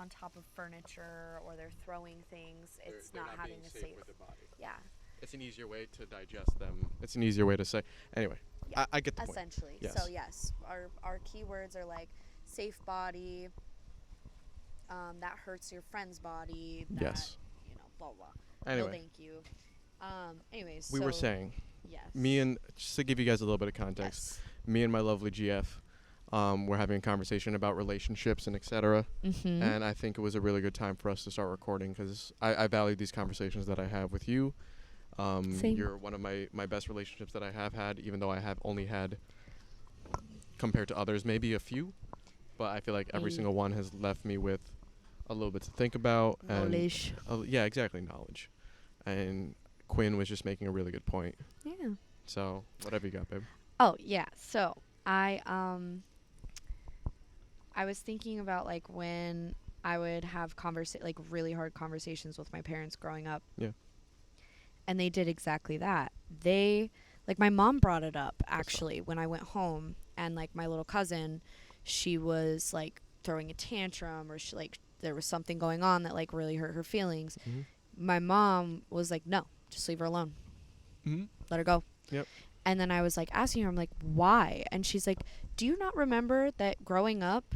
on top of furniture or they're throwing things. It's They're not not having being a safe safe. with their body. Yeah. It's an easier way to digest them. It's an easier way to say. Anyway, Yeah. I get the point. Essentially. Yes. So yes, our keywords are like safe body. That hurts your friend's body. That, Yes. blah blah. Anyway. No, thank you. Anyways, we were saying, yes. me and, just to give you guys a little bit of context, me and my lovely GF, we're having a conversation about relationships and etc. Mm-hmm. And I think it was a really good time for us to start recording because I value these conversations that I have with you. Same. You're one of my best relationships that I have had, even though I have only had, compared to others, maybe a few. But I feel like every single one has left me with a little bit to think about. Knowledge. And, yeah, exactly, knowledge. And Quinn was just making a really good point. Yeah. So, whatever you got, babe. Oh, yeah. So, I was thinking about like when I would have like really hard conversations with my parents growing up. Yeah. And they did exactly that. Like my mom brought it up actually when I went home, and like my little cousin, she was like throwing a tantrum, or there was something going on that like really hurt her feelings. Mm-hmm. My mom was like, "No, just leave her alone. Mm-hmm. Let her go." Yep. And then I was like asking her, I'm like, "Why?" And she's like, "Do you not remember that growing up,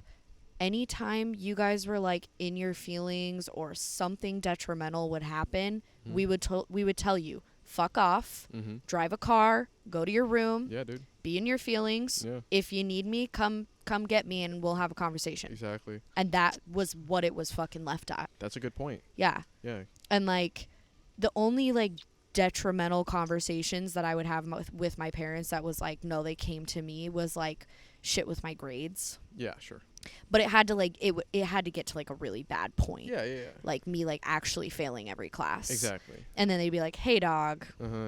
anytime you guys were like in your feelings or something detrimental would happen, Mm-hmm. we would tell you, fuck off, Mm-hmm. drive a car, go to your room, Yeah, dude. be in your feelings. Yeah. If you need me, come get me and we'll have a conversation." Exactly. And that was what it was fucking left at. That's a good point. Yeah. Yeah. And like the only like detrimental conversations that I would have with my parents that was like, no, they came to me, was like shit with my grades. Yeah, sure. But it had to like it had to get to like a really bad point. Yeah. Like me like actually failing every class. Exactly. And then they'd be like, "Hey dog,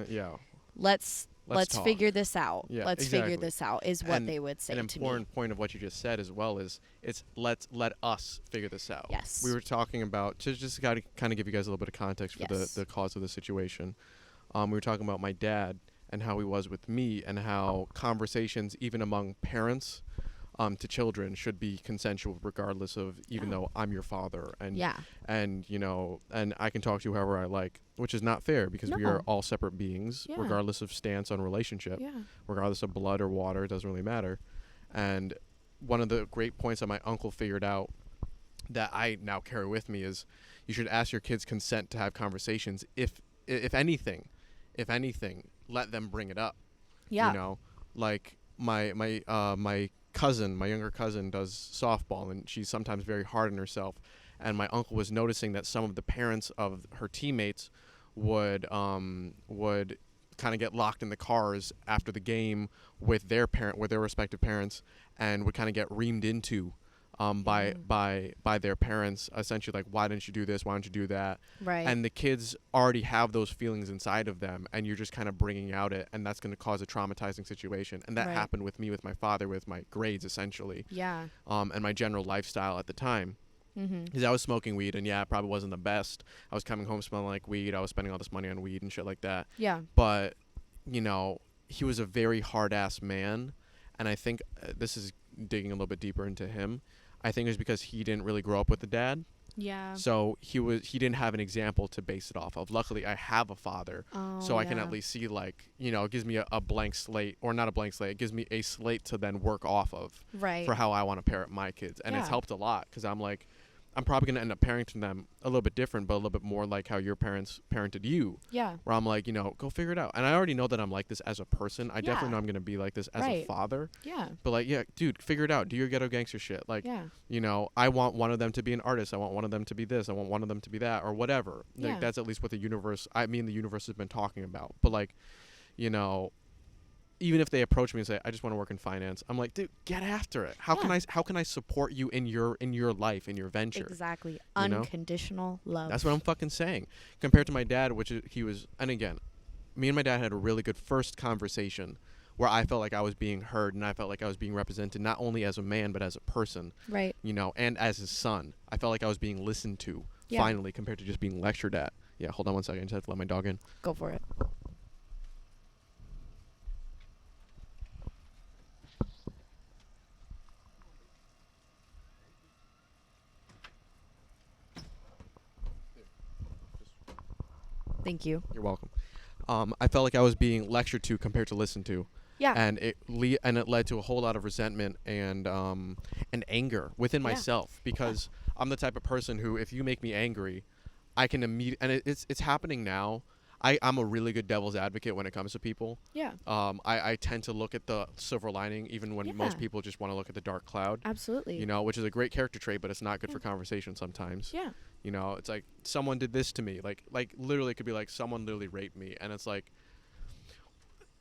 Yeah. let's talk. figure this out. Yeah, let's exactly. figure this out," is what they would say to me. An important point of what you just said as well is it's let us figure this out. Yes. We were talking about, to just kind of give you guys a little bit of context for Yes. the cause of the situation. We were talking about my dad and how he was with me, and how conversations even among parents to children should be consensual regardless of, even though I'm your father, and and and I can talk to you however I like, which is not fair because we are all separate beings, regardless of stance on relationship, regardless of blood or water, it doesn't really matter. And one of the great points that my uncle figured out that I now carry with me is you should ask your kids consent to have conversations. If anything, let them bring it up. Yeah. Like my cousin, my younger cousin, does softball, and she's sometimes very hard on herself. And my uncle was noticing that some of the parents of her teammates would kind of get locked in the cars after the game with their respective parents, and would kind of get reamed into by their parents, essentially, like, why didn't you do this? Why don't you do that? Right. And the kids already have those feelings inside of them, and you're just kind of bringing out it, and that's going to cause a traumatizing situation. And that happened with me, with my father, with my grades, essentially. Yeah. And my general lifestyle at the time. Mm-hmm. Because I was smoking weed, and it probably wasn't the best. I was coming home smelling like weed. I was spending all this money on weed and shit like that. Yeah. But, he was a very hard-ass man, and I think this is digging a little bit deeper into him. I think it was because he didn't really grow up with a dad. Yeah. So he didn't have an example to base it off of. Luckily, I have a father, so I can at least see, like, it gives me a blank slate, or not a blank slate. It gives me a slate to then work off of for how I want to parent my kids. And it's helped a lot, because I'm like, I'm probably going to end up parenting them a little bit different, but a little bit more like how your parents parented you. Yeah. Where I'm like, go figure it out. And I already know that I'm like this as a person. I definitely know I'm going to be like this as a father. Yeah. But, like, dude, figure it out. Do your ghetto gangster shit. Like, I want one of them to be an artist. I want one of them to be this. I want one of them to be that, or whatever. Yeah. Like, that's at least what the universe has been talking about. But, like, even if they approach me and say, I just want to work in finance, I'm like, dude, get after it. How can I support you in your life, in your venture? Exactly. Unconditional love. That's what I'm fucking saying. Compared to my dad, and again, me and my dad had a really good first conversation where I felt like I was being heard, and I felt like I was being represented not only as a man but as a person. Right. And as his son. I felt like I was being listened to finally, compared to just being lectured at. Yeah, hold on one second. I just have to let my dog in. Go for it. Thank you. You're welcome. I felt like I was being lectured to compared to listened to, Yeah. and it led to a whole lot of resentment and anger within Yeah. myself Yeah. because I'm the type of person who, if you make me angry, I can immediately, and it's happening now. I'm a really good devil's advocate when it comes to people. Yeah. I tend to look at the silver lining even when Yeah. most people just want to look at the dark cloud. Absolutely. Which is a great character trait, but it's not good Yeah. for conversation sometimes. Yeah. It's like someone did this to me. Like literally, it could be like someone literally raped me, and it's like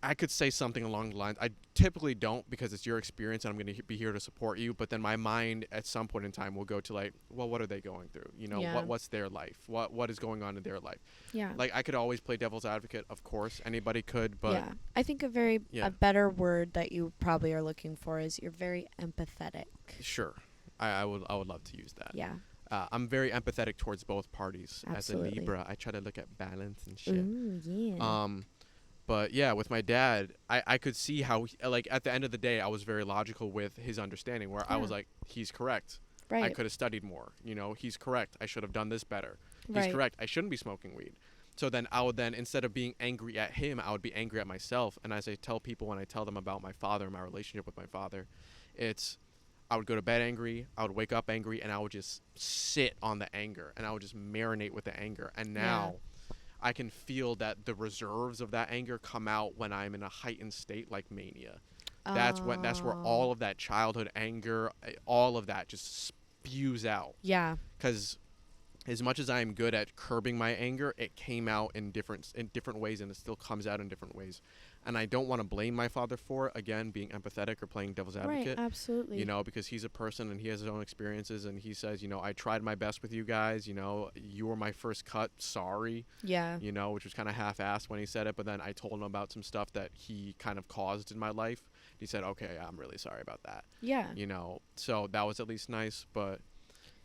I could say something along the lines. I typically don't because it's your experience, and I'm going to be here to support you. But then my mind, at some point in time, will go to like, well, what are they going through? Yeah. What's their life? What is going on in their life? Yeah. Like I could always play devil's advocate, of course. Anybody could, but yeah. I think a better word that you probably are looking for is you're very empathetic. sure, I would love to use that. Yeah. I'm very empathetic towards both parties. Absolutely. As a Libra, I try to look at balance and shit. Ooh, yeah. But yeah, with my dad, I could see how, like, at the end of the day, I was very logical with his understanding, where I was Yeah. like, he's correct. Right. I could have studied more. He's correct. I should have done this better. He's Right. correct. I shouldn't be smoking weed. So then I would then, instead of being angry at him, I would be angry at myself. And as I tell people when I tell them about my father, my relationship with my father, I would go to bed angry, I would wake up angry, and I would just sit on the anger, and I would just marinate with the anger. And now I can feel that the reserves of that anger come out when I'm in a heightened state like mania. That's where all of that childhood anger, all of that just spews out. Yeah. Because as much as I am good at curbing my anger, it came out in different ways, and it still comes out in different ways. And I don't want to blame my father for it, again, being empathetic or playing devil's advocate. Right. Absolutely. Because he's a person and he has his own experiences, and he says, I tried my best with you guys. You were my first cut. Sorry. Yeah. Which was kind of half-assed when he said it. But then I told him about some stuff that he kind of caused in my life. He said, okay, I'm really sorry about that. Yeah. So that was at least nice. But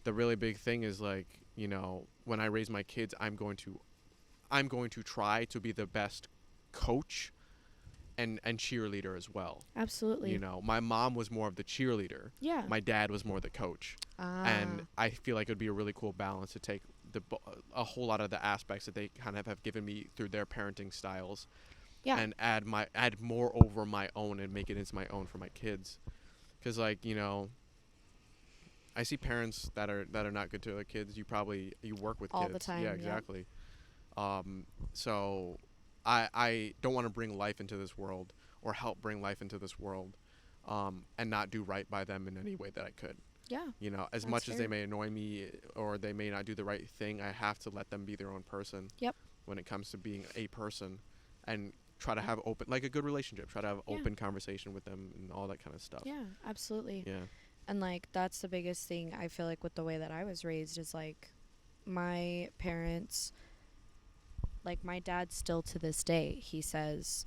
the really big thing is, like, when I raise my kids, I'm going to try to be the best coach and cheerleader as well. Absolutely. My mom was more of the cheerleader. Yeah. My dad was more the coach. And I feel like it would be a really cool balance to take a whole lot of the aspects that they kind of have given me through their parenting styles, yeah. and add more over my own and make it into my own for my kids. Because, like, I see parents that are not good to their kids. You work with all kids the time. Yeah, exactly. So I don't want to bring life into this world or help bring life into this world, and not do right by them in any way that I could. Yeah. As That's much as fair. they may annoy me or they may not do the right thing, I have to let them be their own person. Yep. When it comes to being a person, and try to have like a good relationship, try to have open conversation with them and all that kind of stuff. Yeah, absolutely. Yeah. And like that's the biggest thing I feel like with the way that I was raised is like my parents, like my dad still to this day, he says,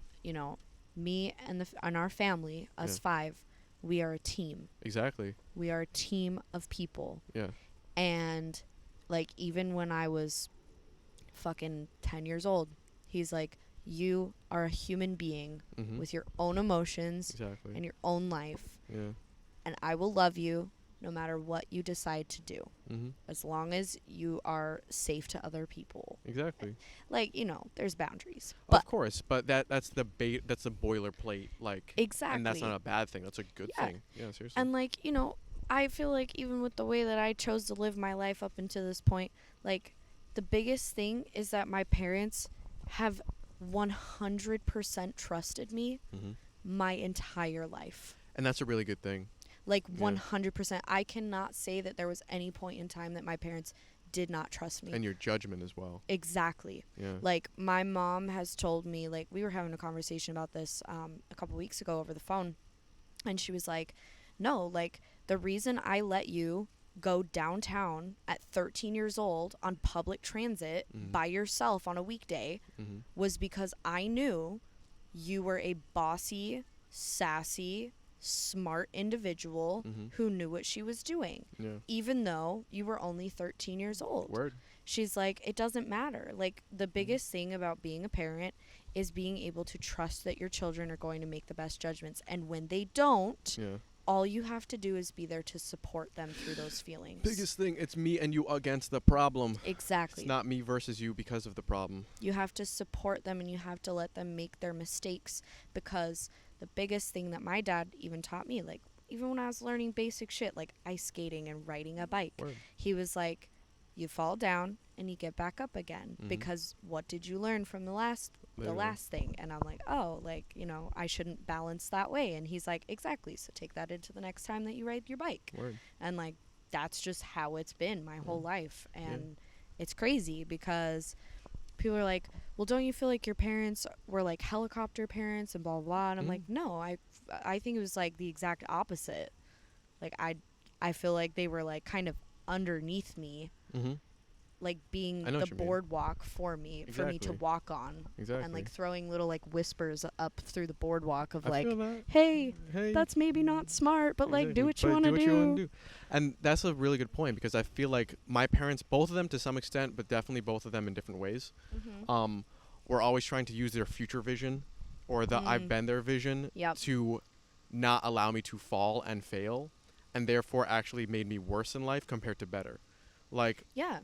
me and our family, us 5, we are a team. Exactly. We are a team of people. Yeah. And like even when I was fucking 10 years old, he's like, you are a human being with your own emotions and your own life. Yeah. And I will love you no matter what you decide to do, as long as you are safe to other people. Exactly. Like, there's boundaries. But of course, but that's the boilerplate, like. exactly. And that's not a bad thing. That's a good thing. Yeah, seriously. And like, I feel like even with the way that I chose to live my life up until this point, like the biggest thing is that my parents have 100% trusted me my entire life. And that's a really good thing. Like 100%. I cannot say that there was any point in time that my parents did not trust me. And your judgment as well. Exactly. Yeah. Like my mom has told me, like we were having a conversation about this a couple weeks ago over the phone, and she was like, no, like the reason I let you go downtown at 13 years old on public transit by yourself on a weekday was because I knew you were a bossy, sassy, smart individual who knew what she was doing, even though you were only 13 years old. Word. She's like, it doesn't matter. Like the biggest thing about being a parent is being able to trust that your children are going to make the best judgments, and when they don't, all you have to do is be there to support them through those feelings. Biggest thing, it's me and you against the problem. Exactly. It's not me versus you because of the problem. You have to support them, and you have to let them make their mistakes, because the biggest thing that my dad even taught me, like, even when I was learning basic shit like ice skating and riding a bike, Word. he was like, you fall down and you get back up again, Mhm. because what did you learn from the last Literally. thing? And I'm like, oh, like, you know, I shouldn't balance that way. And he's like, exactly, so take that into the next time that you ride your bike. Word. And like, that's just how it's been my whole life. Yeah. And it's crazy because people are like, well, don't you feel like your parents were like helicopter parents and blah blah blah? And I'm Mhm. like, no, I think it was like the exact opposite. Like, I feel like they were like kind of underneath me, Mm-hmm. like being I know the what you mean. boardwalk for me to Exactly. walk on. Exactly. And like throwing little like whispers up through the boardwalk of I like, feel that. hey, Hey. that's maybe not smart, but like, Exactly. do what you But want to what you wanna do. And that's a really good point, because I feel like my parents, both of them to some extent, but definitely both of them in different ways, Mm-hmm. were always trying to use their future vision or the I've been there vision Yep. to not allow me to fall and fail, and therefore actually made me worse in life compared to better. Like Yeah.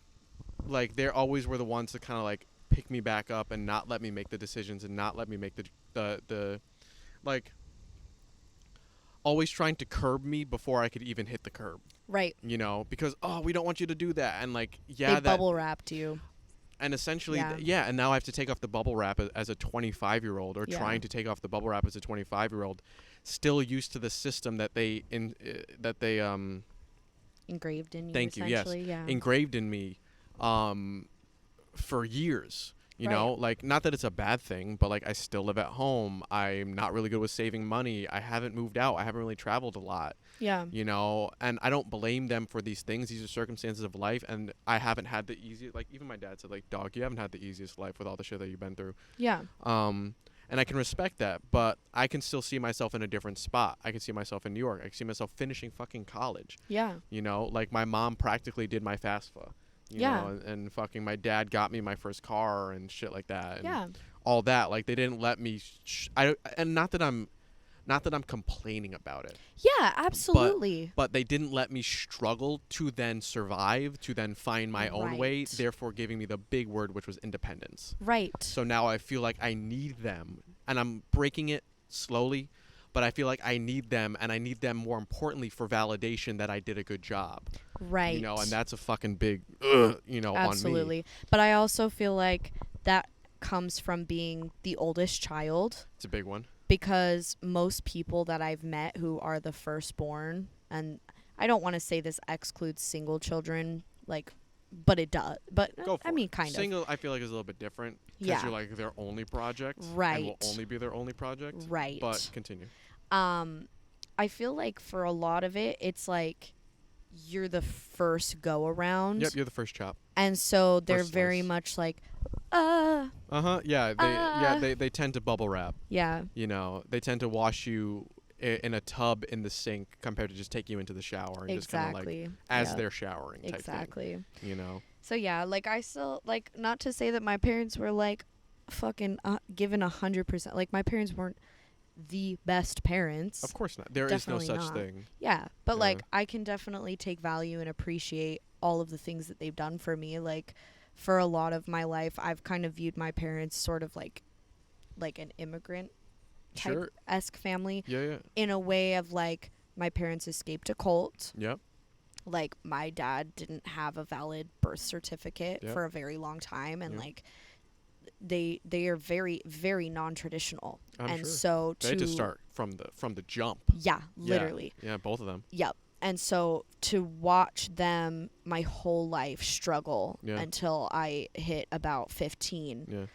they always were the ones to kind of like pick me back up and not let me make the decisions and not let me make the like always trying to curb me before I could even hit the curb, Right. you know, because we don't want you to do that, and like They that bubble wrapped you. and essentially Yeah. and now I have to take off the bubble wrap as a 25-year-old, or Yeah. trying to take off the bubble wrap as a 25-year-old, still used to the system that they Engraved in you. thank you, yes, Essentially. Yeah. engraved in me for years. You Right. know, like, not that it's a bad thing, but like I still live at home. I'm not really good with saving money. I haven't moved out. I haven't really traveled a lot. Yeah. You know, and I don't blame them for these things. These are circumstances of life, and I haven't had the easiest. Like, even my dad said, like, dog, you haven't had the easiest life with all the shit that you've been through. Yeah. And I can respect that, but I can still see myself in a different spot. I can see myself in New York. I can see myself finishing fucking college. Yeah. You know, like, my mom practically did my FAFSA. You Yeah. know, and fucking my dad got me my first car and shit like that. And Yeah. all that. Like, they didn't let me. And not that I'm complaining about it. Yeah. Absolutely. But they didn't let me struggle to then survive, to then find my own way, Right. therefore giving me the big word, which was independence. Right. So now I feel like I need them, and I'm breaking it slowly, but I feel like I need them, and I need them more importantly for validation that I did a good job. Right. You know, and that's a fucking big, you know, Absolutely. on me. But I also feel like that comes from being the oldest child, It's a big one. because most people that I've met who are the firstborn, and I don't want to say this excludes single children, like, but it does. But Go for I mean, it. kind of. Single, I feel like, is a little bit different. Because Yeah. you're like their only project. Right. And will only be their only project. Right. But continue. I feel like for a lot of it, it's like you're the first go around. Yep, you're the first chop. And so they're First very slice. much like, Yeah, they tend to bubble wrap. yeah. You know, they tend to wash you in a tub in the sink compared to just take you into the shower and just kind of like Exactly. as Yeah. they're showering type Exactly. thing. You know. So yeah, like I still like, not to say that my parents were like fucking given 100%. Like, my parents weren't the best parents. Of course not. There is no Definitely such not. thing. Yeah, but Yeah. like I can definitely take value and appreciate all of the things that they've done for me. Like, for a lot of my life, I've kind of viewed my parents sort of like an immigrant type Sure. esque family, Yeah. in a way of like, my parents escaped a cult. Yep. Like, my dad didn't have a valid birth certificate Yep. for a very long time, and Yep. like they are very, very non-traditional. I'm and sure. so They had to start from the jump. yeah, literally. Yeah, both of them. Yep. And so to watch them my whole life struggle Yeah. until I hit about 15 Yeah.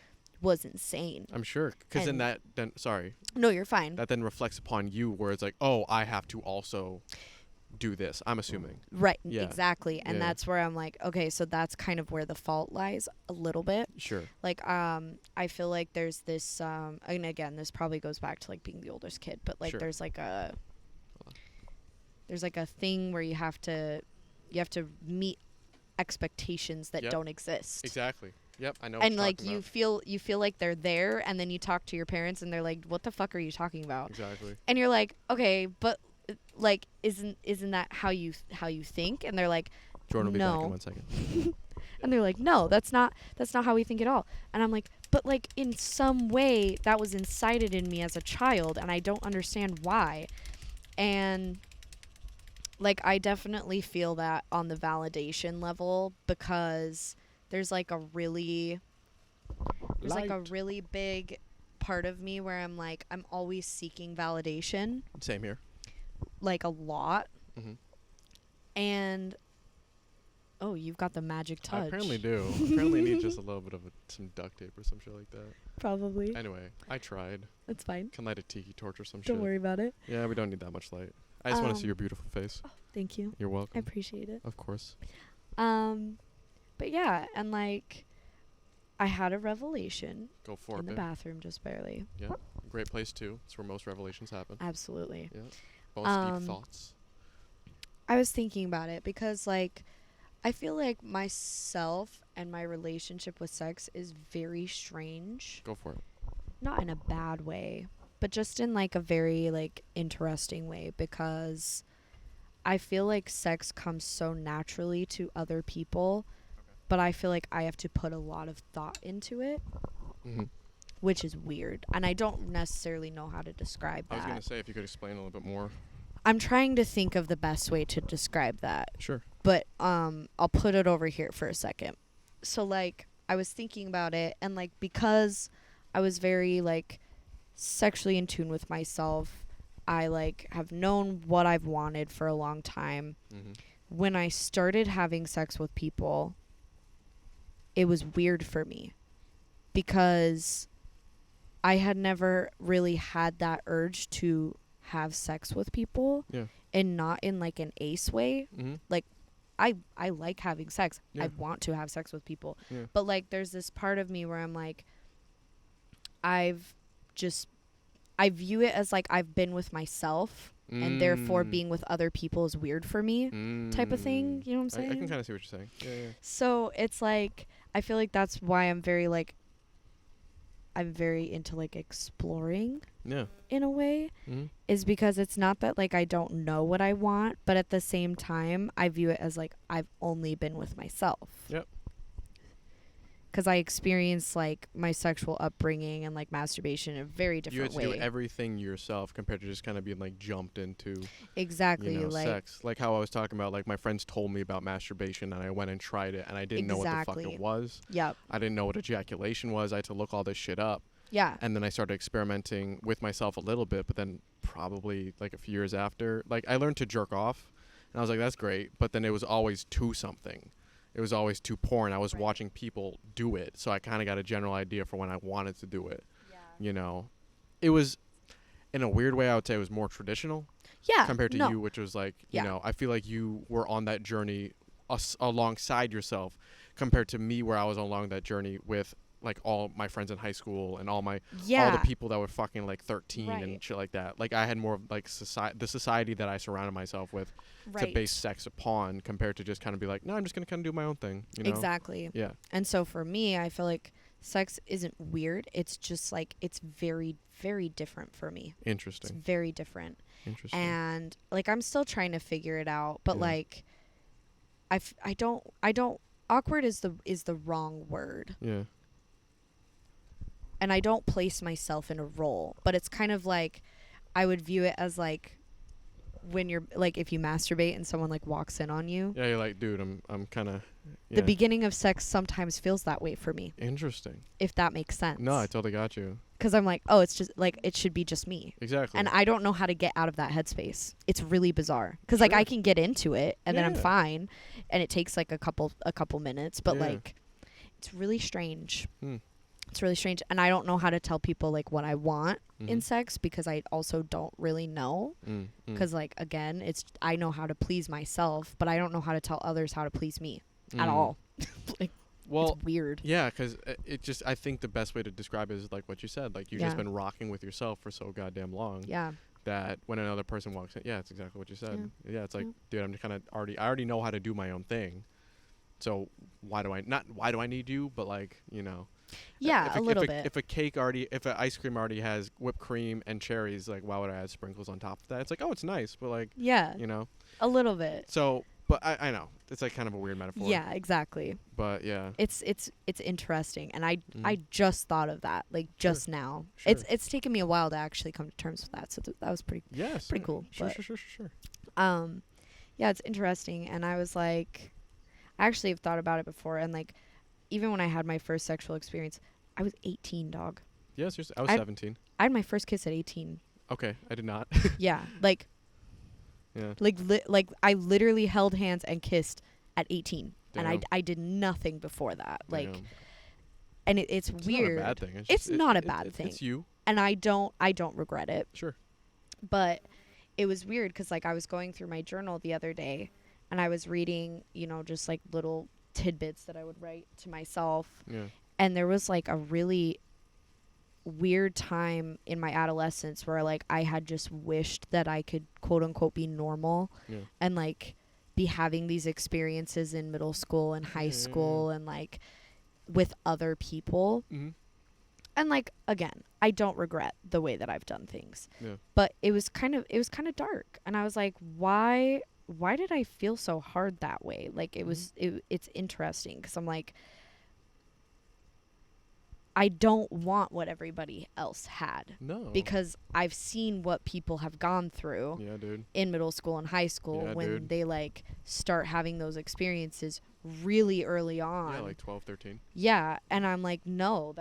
was insane. I'm sure. Because And- sorry, No, you're fine. that then reflects upon you, where it's like, oh, I have to also do this. I'm assuming. Right, Yeah. exactly. And Yeah. that's where I'm like, okay, so that's kind of where the fault lies a little bit. Sure. Like, I feel like there's this, and again, this probably goes back to like being the oldest kid, but like Sure. there's like a thing where you have to meet expectations that Yep. don't exist. Exactly. Yep. I know. What And you're like talking you feel like they're there, and then you talk to your parents and they're like, what the fuck are you talking about? about. Exactly. And you're like, okay, but like isn't that how you think? And they're like, Jordan will be back in no. 1 second. And they're like, no, that's not how we think at all. And I'm like, but like in some way that was incited in me as a child, and I don't understand why. And like I definitely feel that on the validation level, because there's like a really there's like a Light. really big part of me where I'm always seeking validation, Same here. like a lot. Hmm. And oh, you've got the magic touch. I apparently do. Apparently need just a little bit of some duct tape or some shit like that. Probably. Anyway, I tried. That's fine. Can light a tiki torch or some shit. Don't worry about it. Yeah, we don't need that much light. I just want to see your beautiful face. Thank you. You're I welcome. appreciate it. Of course. But yeah, and like I had a revelation Go for in it, the babe. bathroom just barely. Yeah. Great place too. It's where most revelations happen. Absolutely. Yeah. Most deep thoughts. I was thinking about it because like I feel like myself and my relationship with sex is very strange. Go for it. Not in a bad way, but just in like a very like interesting way, because I feel like sex comes so naturally to other people, but I feel like I have to put a lot of thought into it, Mm-hmm. which is weird. And I don't necessarily know how to describe I was that. going to say, if you could explain a little bit more. I'm trying to think of the best way to describe that. Sure. But I'll put it over here for a second. So like I was thinking about it, and like because I was very like sexually in tune with myself, I like have known what I've wanted for a long time. Mm-hmm. When I started having sex with people, it was weird for me because I had never really had that urge to have sex with people. Yeah. And not in like an ace way. Mm-hmm. Like I like having sex. Yeah. I want to have sex with people. Yeah. But like there's this part of me where I'm like I view it as like I've been with myself, and therefore being with other people is weird for me, type of thing. You know what I'm saying? I can kind of see what you're saying. Yeah, yeah. So it's like I feel like that's why I'm very into like exploring Yeah. in a way, Mm-hmm. is because it's not that like I don't know what I want, but at the same time I view it as like I've only been with myself. Yep. Because I experienced like my sexual upbringing and like masturbation in a very You different had to way. do everything yourself compared to just kind of being like jumped into Exactly. you know, like sex. Like how I was talking about, like my friends told me about masturbation and I went and tried it and I didn't know what the fuck Exactly. it was. Yep. I didn't know what ejaculation was. I had to look all this shit up. Yeah. And then I started experimenting with myself a little bit, but then probably like a few years after, like I learned to jerk off and I was like, that's great. But then it was always to something. It was always to porn. I was Right. watching people do it. So I kind of got a general idea for when I wanted to do it. Yeah. You know, it was in a weird way, I would say it was more traditional Yeah. compared to no. you, which was like, Yeah. you know, I feel like you were on that journey alongside yourself compared to me where I was along that journey with like all my friends in high school and all Yeah. the people that were fucking like 13 Right. and shit like that. Like I had more of like the society that I surrounded myself with Right. to base sex upon compared to just kind of be like, no, I'm just going to kind of do my own thing, you know? Exactly. Yeah. And so for me, I feel like sex isn't weird. It's just like it's very, very different for me. It's Interesting. very different. Interesting. And like I'm still trying to figure it out, but Yeah. like I don't awkward is the wrong word. Yeah. And I don't place myself in a role, but it's kind of like I would view it as like when you're like if you masturbate and someone like walks in on you. Yeah, you're like, dude, I'm kind of The beginning of sex sometimes feels that way for me, Interesting. if that makes sense. No, I totally got you. Cuz I'm like, "Oh, it's just like it should be just me." Exactly. And I don't know how to get out of that headspace. It's really bizarre cuz like Sure. I can get into it and then I'm Yeah. fine, and it takes like a couple minutes, but Yeah. like it's really strange. Hmm. It's really strange, and I don't know how to tell people like what I want in Mhm. sex because I also don't really know. Because like again, I know how to please myself, but I don't know how to tell others how to please me at all. Like Well, it's weird. yeah, because it just, I think the best way to describe it is like what you said. Like you've just Yeah. been rocking with yourself for so goddamn long Yeah. that when another person walks in, yeah, it's exactly what you said. Yeah. Yeah, it's like, Yeah. dude, I'm just kind of I already know how to do my own thing. So why do I need you, but like, Yeah, a little bit. if an ice cream already has whipped cream and cherries, like why would I add sprinkles on top of that? It's like, oh, it's nice, but like, Yeah, you know. a little bit. So, but I know it's like kind of a weird metaphor. Yeah, exactly. But yeah. It's interesting, and Mhm. I just thought of that like Sure. just now. Sure. It's taken me a while to actually come to terms with that, so that was Yes. pretty cool. Sure. But Sure. yeah, it's interesting, and I was like, I actually have thought about it before, and like, even when I had my first sexual experience, I was 18, dog. Yes. Seriously, I was I- 17. I had my first kiss at 18. Okay, I did not. Yeah, like Yeah. like I literally held hands and kissed at 18, and Damn. I did nothing before that. Like, Damn. and it's It's weird. not a bad thing. It's not a bad thing. It's you. And I don't regret it. Sure. But it was weird because like I was going through my journal the other day, and I was reading, just like little tidbits that I would write to myself, Yeah. and there was like a really weird time in my adolescence where like I had just wished that I could quote unquote be normal, Yeah. and like be having these experiences in middle school and high school and like with other people. Mm-hmm. And like, again, I don't regret the way that I've done things. Yeah. But it was kind of dark, and I was like, why did I feel so hard that way? Like it's interesting cuz I'm like, I don't want what everybody else had, No. because I've seen what people have gone through Yeah, dude. in middle school and high school Yeah, when dude. they like start having those experiences really early on. Yeah, like 12, 13. Yeah, and I'm like, no,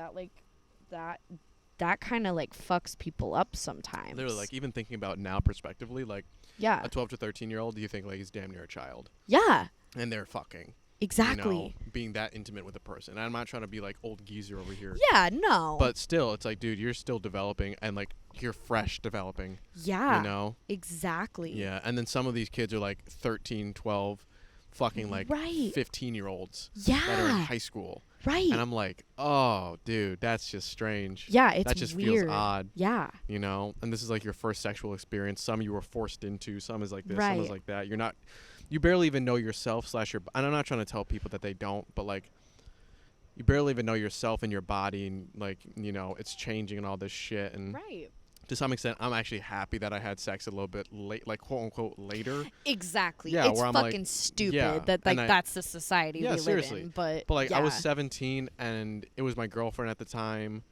that kind of like fucks people up sometimes. Literally, like even thinking about now prospectively, like yeah, a 12 to 13-year-old, do you think like he's damn near a child? yeah, And they're fucking. exactly. Being that intimate with a person. And I'm not trying to be like old geezer over here. Yeah, no. But still, it's like, dude, you're still developing, and like you're fresh developing. yeah, You know? exactly. Yeah. And then some of these kids are like 13, 12, fucking like Right. 15-year-olds that are in Yeah, high school. right. And I'm like, oh, dude, that's just strange. Yeah, it's that just weird. feels odd. Yeah, And this is like your first sexual experience. Some you were forced into, some is like this, some is Right. like that. You barely even know yourself / and I'm not trying to tell people that they don't, but like you barely even know yourself and your body, and like, it's changing and all this shit. And right. to some extent, I'm actually happy that I had sex a little bit late, like quote unquote later. Exactly. Yeah, it's where I'm fucking like, stupid yeah, that like and that's the society Yeah, we seriously. live in. But But like yeah. I was 17 and it was my girlfriend at the time.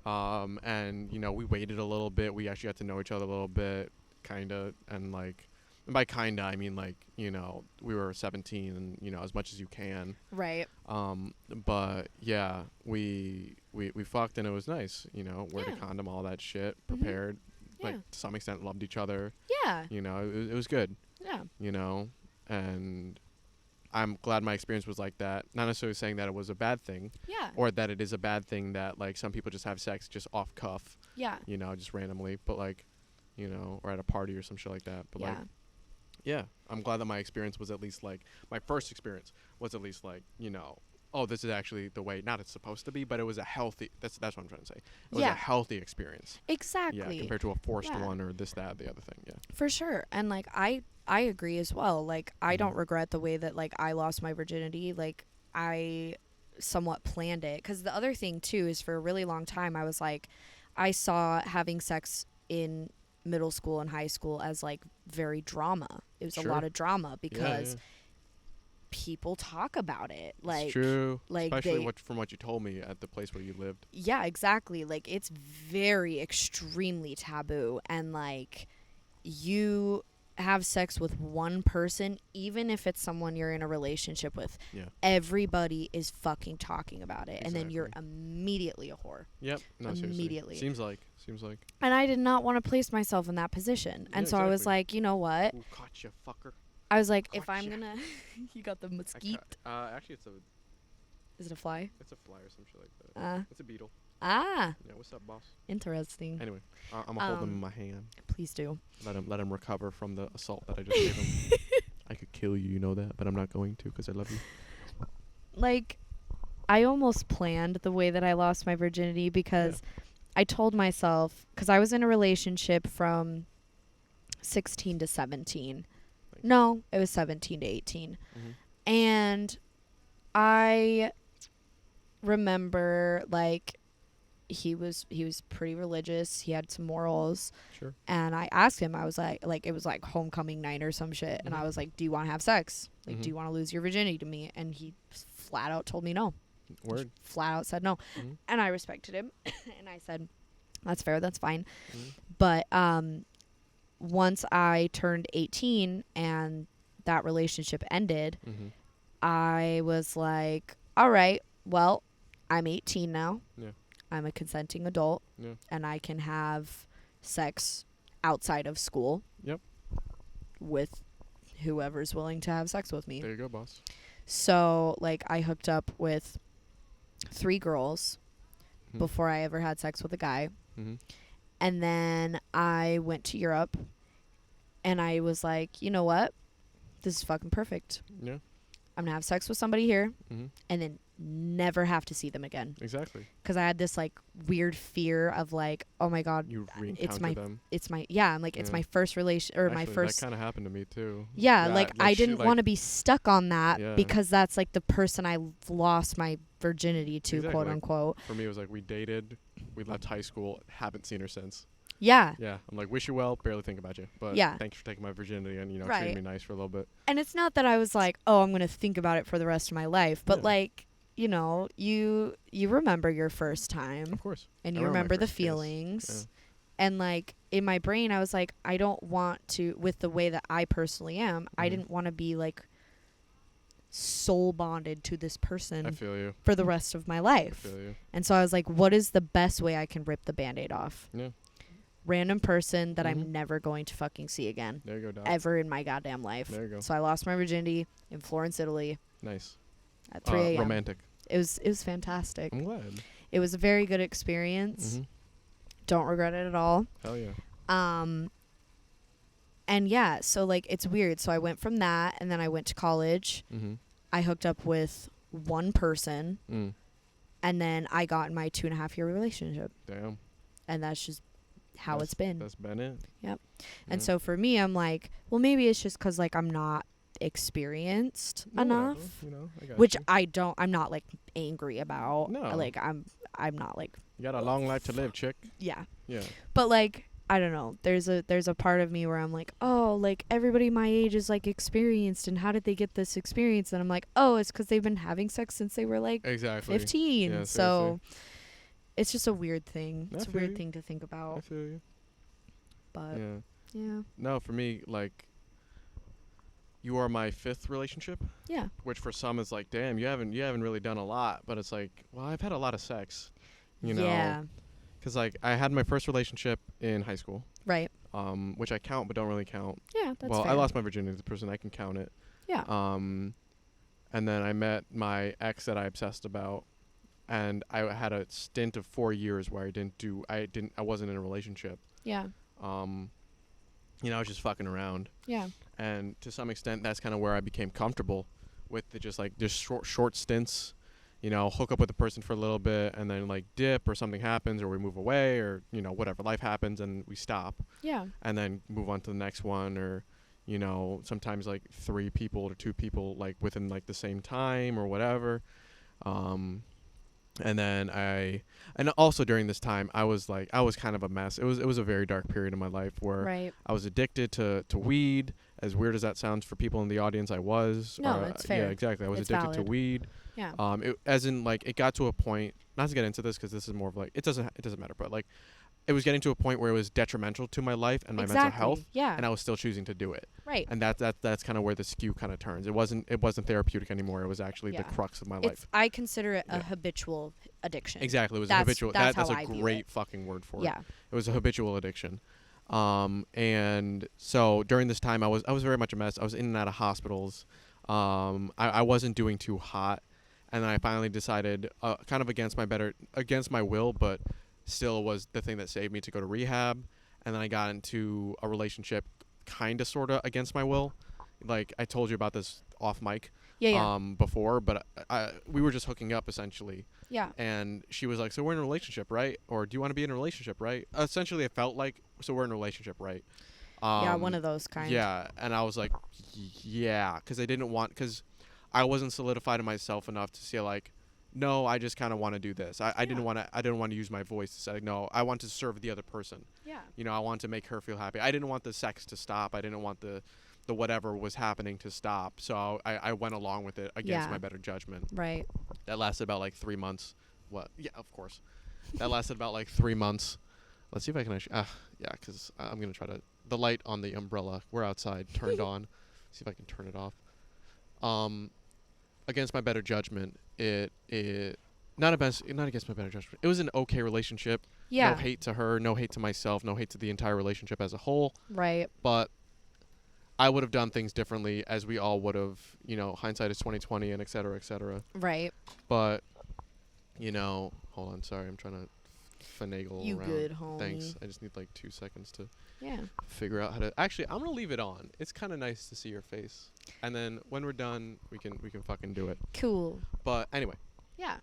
And we waited a little bit. We actually got to know each other a little bit, kinda, and like, and by kinda I mean like, we were 17 and as much as you can. Right. But yeah, we fucked and it was nice. Wore the Yeah. condom, all that shit, prepared. Yeah. Like to some extent, loved each other. Yeah. It was good. Yeah. And I'm glad my experience was like that. Not necessarily saying that it was a bad thing, Yeah. or that it is a bad thing that like some people just have sex just off cuff, Yeah. just randomly, but like, or at a party or some shit like that. But Yeah. like, yeah, I'm glad that my experience was at least like my first experience was at least like, oh, this is actually the way, not it's supposed to be, but it was a healthy. That's what I'm trying to say. It was Yeah. a healthy experience. Exactly. Yeah, compared to a forced Yeah. one or this, that, the other thing. Yeah. For sure. And like I agree as well. Like I don't regret the way that like I lost my virginity. Like I somewhat planned it, cuz the other thing too is for a really long time I was like, I saw having sex in middle school and high school as like very drama. It was Sure. a lot of drama because Yeah. people talk about it. Like It's true. like Especially they- from what you told me at the place where you lived. Yeah, exactly. Like it's very extremely taboo, and like you have sex with one person, even if it's someone you're in a relationship with, Yeah. everybody is fucking talking about it, and then you're Exactly. immediately a whore. Yep. No, seriously. Immediately. Seems like. And I did not want to place myself in that position. And Yeah, so I was exactly. like, you know what? Ooh, caught you, fucker. I was like, if I'm Gotcha. gonna you got the mosquito. Actually, Is it a fly? it's a fly or some shit like that. It's a beetle. Yeah, What's up, boss? interesting. Anyway, I'm gonna hold him in my hand. Please do. Let him recover from the assault that I just gave him. I could kill you, you know that, but I'm not going to because I love you. Like, I almost planned the way that I lost my virginity because I told myself, because I was in a relationship from 16 to 17. Thanks. No, it was 17 to 18. Mhm. And I remember like he was pretty religious. He had some morals. Sure. And I asked him, I was like it was like homecoming night or some shit. And I Mhm. was like, do you want to have sex? Like, do Mhm. you want to lose your virginity to me? And he flat out told me no. Word. Flat out said no. Mhm. And I respected him. And I said, that's fair. That's fine. Mhm. But once I turned 18 and that relationship ended, Mhm. I was like, all right, well, I'm 18 now. Yeah. I'm a consenting adult. Yeah. And I can have sex outside of school. Yep. With whoever's willing to have sex with me. There you go, boss. So, like, I hooked up with 3 girls Mhm. before I ever had sex with a guy. Mhm. And then I went to Europe and I was like, you know what? This is fucking perfect. Yeah. I'm going to have sex with somebody here Mhm. and then never have to see them again. Exactly. Because I had this, like, weird fear of, like, oh my God, You it's re-encounter my, them. I'm like, it's Yeah. my first relation, or my Actually, first. that kind of happened to me too. Yeah, like I she, didn't want to be stuck on that Yeah. because that's like the person I lost my virginity to, Exactly, quote like, unquote. For me, it was like we dated, we left high school, haven't seen her since. Yeah. Yeah, I'm like, wish you well, barely think about you, but Yeah. thank you for taking my virginity and Right. treating me nice for a little bit. And it's not that I was like, oh, I'm going to think about it for the rest of my life, but Yeah. like, you know, you remember your first time Of course. and I you remember my the first kiss. feelings. And like in my brain I was like, I don't want to, with the way that I personally am, I Mhm. didn't want to be like soul bonded to this I person feel you. for the rest of my I life. feel you. And so I was like, what is the best way I can rip the Band-Aid off? Yeah. Random person that Mhm. I'm never going to fucking see again. There you go, Doc. Ever in my goddamn life. There you go. So I lost my virginity in Florence, Italy Nice. at 3 a.m. Romantic. It was fantastic. I'm glad. It was a very good experience. Mhm. Don't regret it at all. Hell yeah. And yeah, so like it's weird. So I went from that and then I went to college. Mhm. I hooked up with one person Mm. and then I got in my 2.5-year relationship. Damn. And that's just how it's been. That's been it. Yep. And Yeah. so for me, I'm like, well, maybe it's just 'cause like I'm not experienced No, enough, whatever, you know, I got which you. I'm not like angry about. No. Like I'm not like, You got a long life to live, chick. yeah. Yeah. But like, I don't know. There's a part of me where I'm like, oh, like everybody my age is like experienced, and how did they get this experience? And I'm like, oh, it's 'cause they've been having sex since they were like Exactly. 15. Yeah, So it's just a weird thing. I It's a feel weird you. thing to think I about. feel you. But Yeah. yeah. No, for me, like, you are my 5th relationship, Yeah. which for some is like, damn, you haven't really done a lot. But it's like, well, I've had a lot of sex, you know. Yeah. Because like I had my first relationship in high school, Right. which I count but don't really count. Yeah, that's well, fair. I lost my virginity to the person, I can count it. Yeah. And then I met my ex that I obsessed about, and I had a stint of 4 years where I wasn't in a relationship. Yeah. I was just fucking around. Yeah. And to some extent, that's kind of where I became comfortable with the just short stints. Hook up with the person for a little bit and then like dip or something happens or we move away or whatever, life happens and we stop Yeah. and then move on to the next one, or sometimes like 3 people or 2 people like within like the same time or whatever. And then and also during this time I was kind of a mess. It was a very dark period in my life where Right. I was addicted to weed. As weird as that sounds for people in the audience, I was. No, it's fair. Yeah, exactly. I was It's addicted to valid. weed. Yeah. It got to a point, not to get into this because this is more of like, it doesn't matter, but like it was getting to a point where it was detrimental to my life and my mental health. Yeah. And I was still choosing to do it. Right. And that's kind of where the skew kind of turns. It wasn't therapeutic anymore. It was actually the Yeah. crux of my life. I consider it a Yeah. habitual addiction. Exactly. It was a That's- habitual. that's That's how a I view great it. fucking word for it. Yeah. It was a habitual addiction. And so during this time I was very much a mess. I was in and out of hospitals. I wasn't doing too hot. And then I finally decided, kind of against my will, but still was the thing that saved me, to go to rehab. And then I got into a relationship kind of sort of against my will. Like I told you about this off mic. Yeah. Before, but we were just hooking up essentially. Yeah. And she was like, so we're in a relationship, right? Or do you want to be in a relationship, right? Essentially, it felt like, so we're in a relationship, right? Yeah. One of those kinds. Yeah. And I was like, yeah. Because I I wasn't solidified in myself enough to say like, no, I just kind of want to do this. I Yeah. didn't want to use my voice to say like, no, I want to serve the other person. Yeah. I want to make her feel happy. I didn't want the sex to stop. I didn't want the whatever was happening to stop. So I went along with it against Yeah. my better judgment. Right. That lasted about like 3 months. What? Yeah, of course. That lasted about like 3 months. Let's see if I can actually. Yeah, because I'm gonna try to. The light on the umbrella, we're outside, turned on. See if I can turn it off. Against my better judgment, it not against my better judgment. It was an okay relationship. Yeah. No hate to her, no hate to myself, no hate to the entire relationship as a whole. Right. But I would have done things differently, as we all would have. Hindsight is 20/20, and et cetera, et cetera. Right. But hold on, sorry, I'm trying to finagle You around. good, homie. Thanks. I just need like 2 seconds to Yeah. figure out how to. Actually, I'm gonna leave it on. It's kind of nice to see your face, and then when we're done, we can fucking do it. Cool. But anyway, Yeah.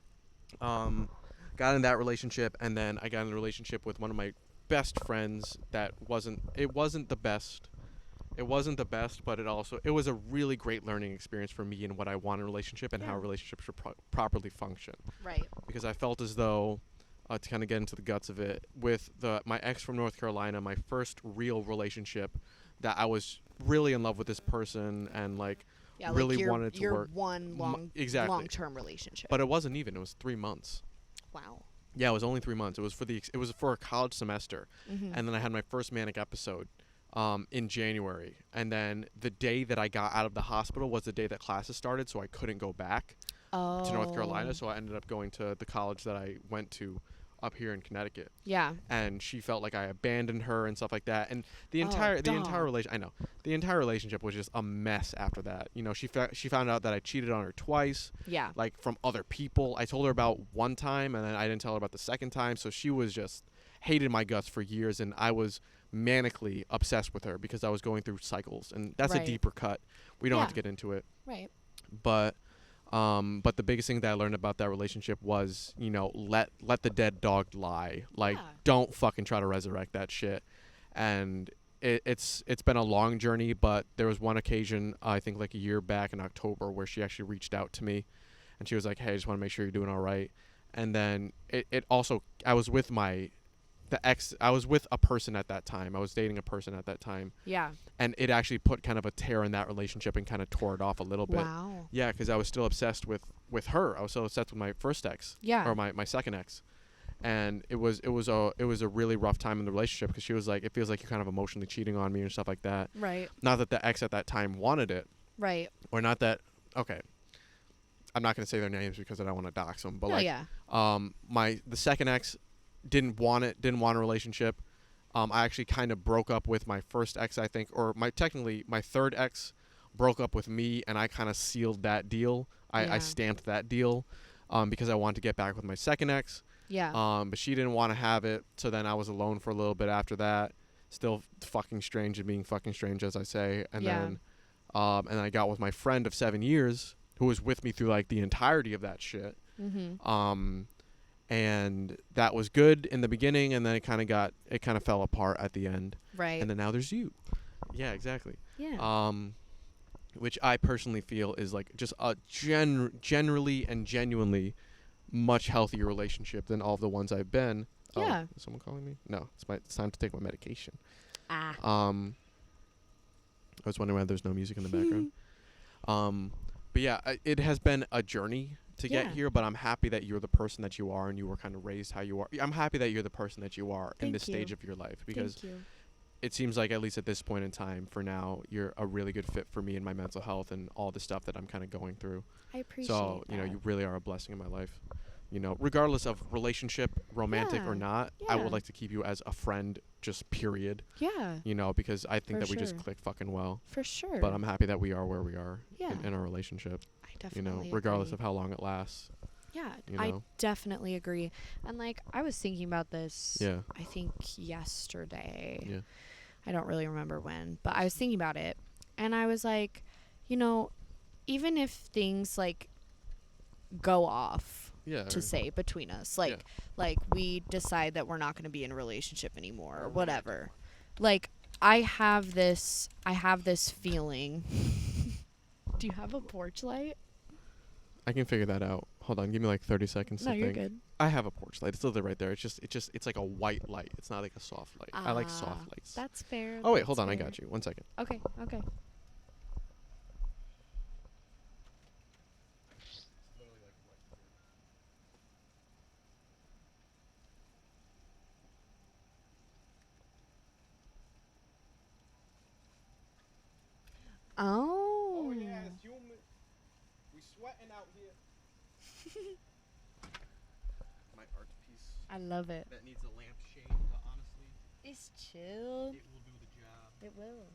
got in that relationship, and then I got in a relationship with one of my best friends. It wasn't the best. It wasn't the best, but it was a really great learning experience for me in what I want in a relationship and how Yeah. relationships should properly function. Right. Because I felt as though, to kind of get into the guts of it, with my ex from North Carolina, my first real relationship, that I was really in love with this person and like Yeah. really like wanted to your work. one Exactly. long-term relationship. But it wasn't even. It was 3 months. Wow. Yeah, it was only 3 months. It was for a college semester, Mm-hmm. and then I had my first manic episode in January, and then the day that I got out of the hospital was the day that classes started, so I couldn't go back to North Carolina, so I ended up going to the college that I went to up here in Connecticut. Yeah. And she felt like I abandoned her and stuff like that, and the Oh, entire dog. relationship was just a mess after that. She found out that I cheated on her twice, Yeah. like from other people. I told her about one time, and then I didn't tell her about the second time, so she was just hated my guts for years, and I was manically obsessed with her because I was going through cycles, and that's a Right. deeper cut. We don't have to Yeah. get into it. Right. But the biggest thing that I learned about that relationship was, let the dead dog lie. Like, Yeah. don't fucking try to resurrect that shit. And it's been a long journey, but there was one occasion, I think like a year back in October, where she actually reached out to me, and she was like, "Hey, I just want to make sure you're doing all right." And then it also, I was with I was with a person at that time. I was dating a person at that time, Yeah. and it actually put kind of a tear in that relationship and kind of tore it off a little bit. Wow. Yeah, because I was still obsessed with her. I was still obsessed with my first ex, Yeah. or my second ex, and it was a really rough time in the relationship because she was like, "It feels like you're kind of emotionally cheating on me," and stuff like that. Right. Not that the ex at that time wanted it, Right. or not that. Okay, I'm not gonna say their names because I don't want to dox them. But No, like, yeah. the second ex didn't want a relationship. I actually kind of broke up with my first ex, I think, or my third ex broke up with me, and I kind of sealed that deal. Yeah. I stamped that deal because I wanted to get back with my second ex. Yeah. But she didn't want to have it, so then I was alone for a little bit after that. Still fucking strange and being fucking strange, as I say. And Yeah. then I got with my friend of 7 years, who was with me through like the entirety of that shit. Mm-hmm. And that was good in the beginning, and then it kind of fell apart at the end. Right. And then now there's you. Yeah, exactly. Yeah. Which I personally feel is like just a generally and genuinely much healthier relationship than all of the ones I've been. Yeah. Is someone calling me? No, it's time to take my medication. Ah. I was wondering why there's no music in the background. But yeah, it has been a journey to get Yeah. here, but I'm happy that you're the person that you are, and you were kind of raised how you are. I'm happy that you're the person that you are in Thank this stage you. of your life, because Thank you. it seems like, at least at this point in time, for now, you're a really good fit for me and my mental health and all the stuff that I'm kind of going through. I appreciate So, that. you really are a blessing in my life. Regardless of relationship, romantic or Yeah. not, I Yeah. would like to keep you as a friend, just period. Yeah. Because I think For that we just sure. click fucking well. For sure. But I'm happy that we are where we are Yeah. in our relationship, I definitely regardless agree. of how long it lasts. Yeah, you I know? definitely agree. And like I was thinking about this Yeah. I think yesterday. Yeah. I don't really remember when, but I was thinking about it and I was like, even if things like go off Yeah. to say between us, like we decide that we're not going to be in a relationship anymore or whatever. Like I have this feeling. Do you have a porch light? I can figure that out. Hold on, give me like 30 seconds No, to you're think. good. I have a porch light. It's literally right there. It's like a white light. It's not like a soft light. I like soft lights. That's fair. Oh wait, that's hold on. I fair. got you. 1 second. Okay. Okay. Oh. it's humid. We sweating out here. My art piece I love it. that needs a lampshade, but honestly, It's chill. it will do the job. It will.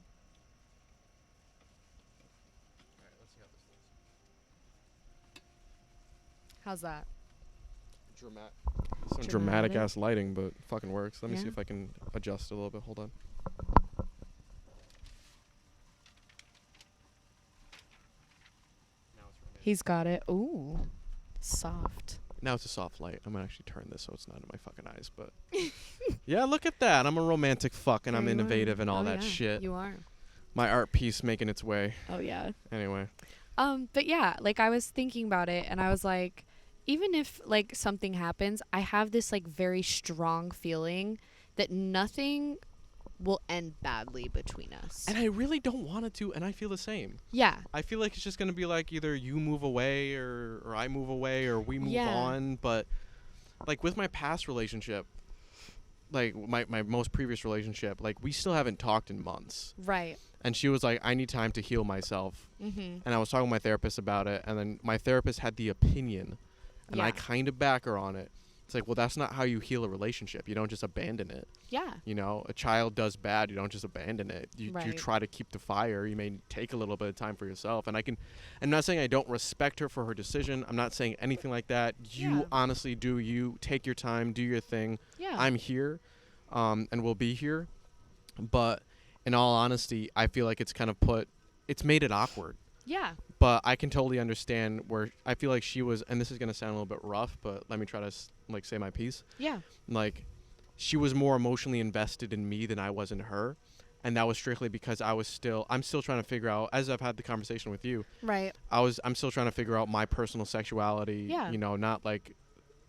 Alright, let's see how this looks. How's that? Some dramatic ass lighting, but fucking works. Let me see Yeah. if I can adjust a little bit. Hold on. Now it's romantic. He's got it. Ooh. Soft. Now it's a soft light. I'm gonna actually turn this so it's not in my fucking eyes, but yeah, look at that. I'm a romantic fuck and I'm There you are. innovative and all Oh, that yeah, shit. You are. My art piece making its way. Oh yeah. Anyway. But yeah, like I was thinking about it and I was like, even if like something happens, I have this like very strong feeling that nothing will end badly between us. And I really don't want it to, and I feel the same. Yeah. I feel like it's just gonna be like either you move away or I move away or we move Yeah. on. But like with my past relationship, like my most previous relationship, like we still haven't talked in months. Right. And she was like, I need time to heal myself. Mm-hmm. And I was talking to my therapist about it, and then my therapist had the opinion, and I Yeah. kind of back her on it. It's like, well, that's not how you heal a relationship. You don't just abandon it. Yeah. You know, a child does bad. You don't just abandon it. You Right. try to keep the fire. You may take a little bit of time for yourself. And I'm not saying I don't respect her for her decision. I'm not saying anything like that. You Yeah. honestly do you. Take your time. Do your thing. Yeah. I'm here, and we'll be here. But in all honesty, I feel like it's made it awkward. Yeah. But I can totally understand where I feel like she was, and this is going to sound a little bit rough, but let me try to say my piece. Yeah. Like, she was more emotionally invested in me than I was in her. And that was strictly because I'm still trying to figure out, as I've had the conversation with you, Right. I'm still trying to figure out my personal sexuality, Yeah. you know, not like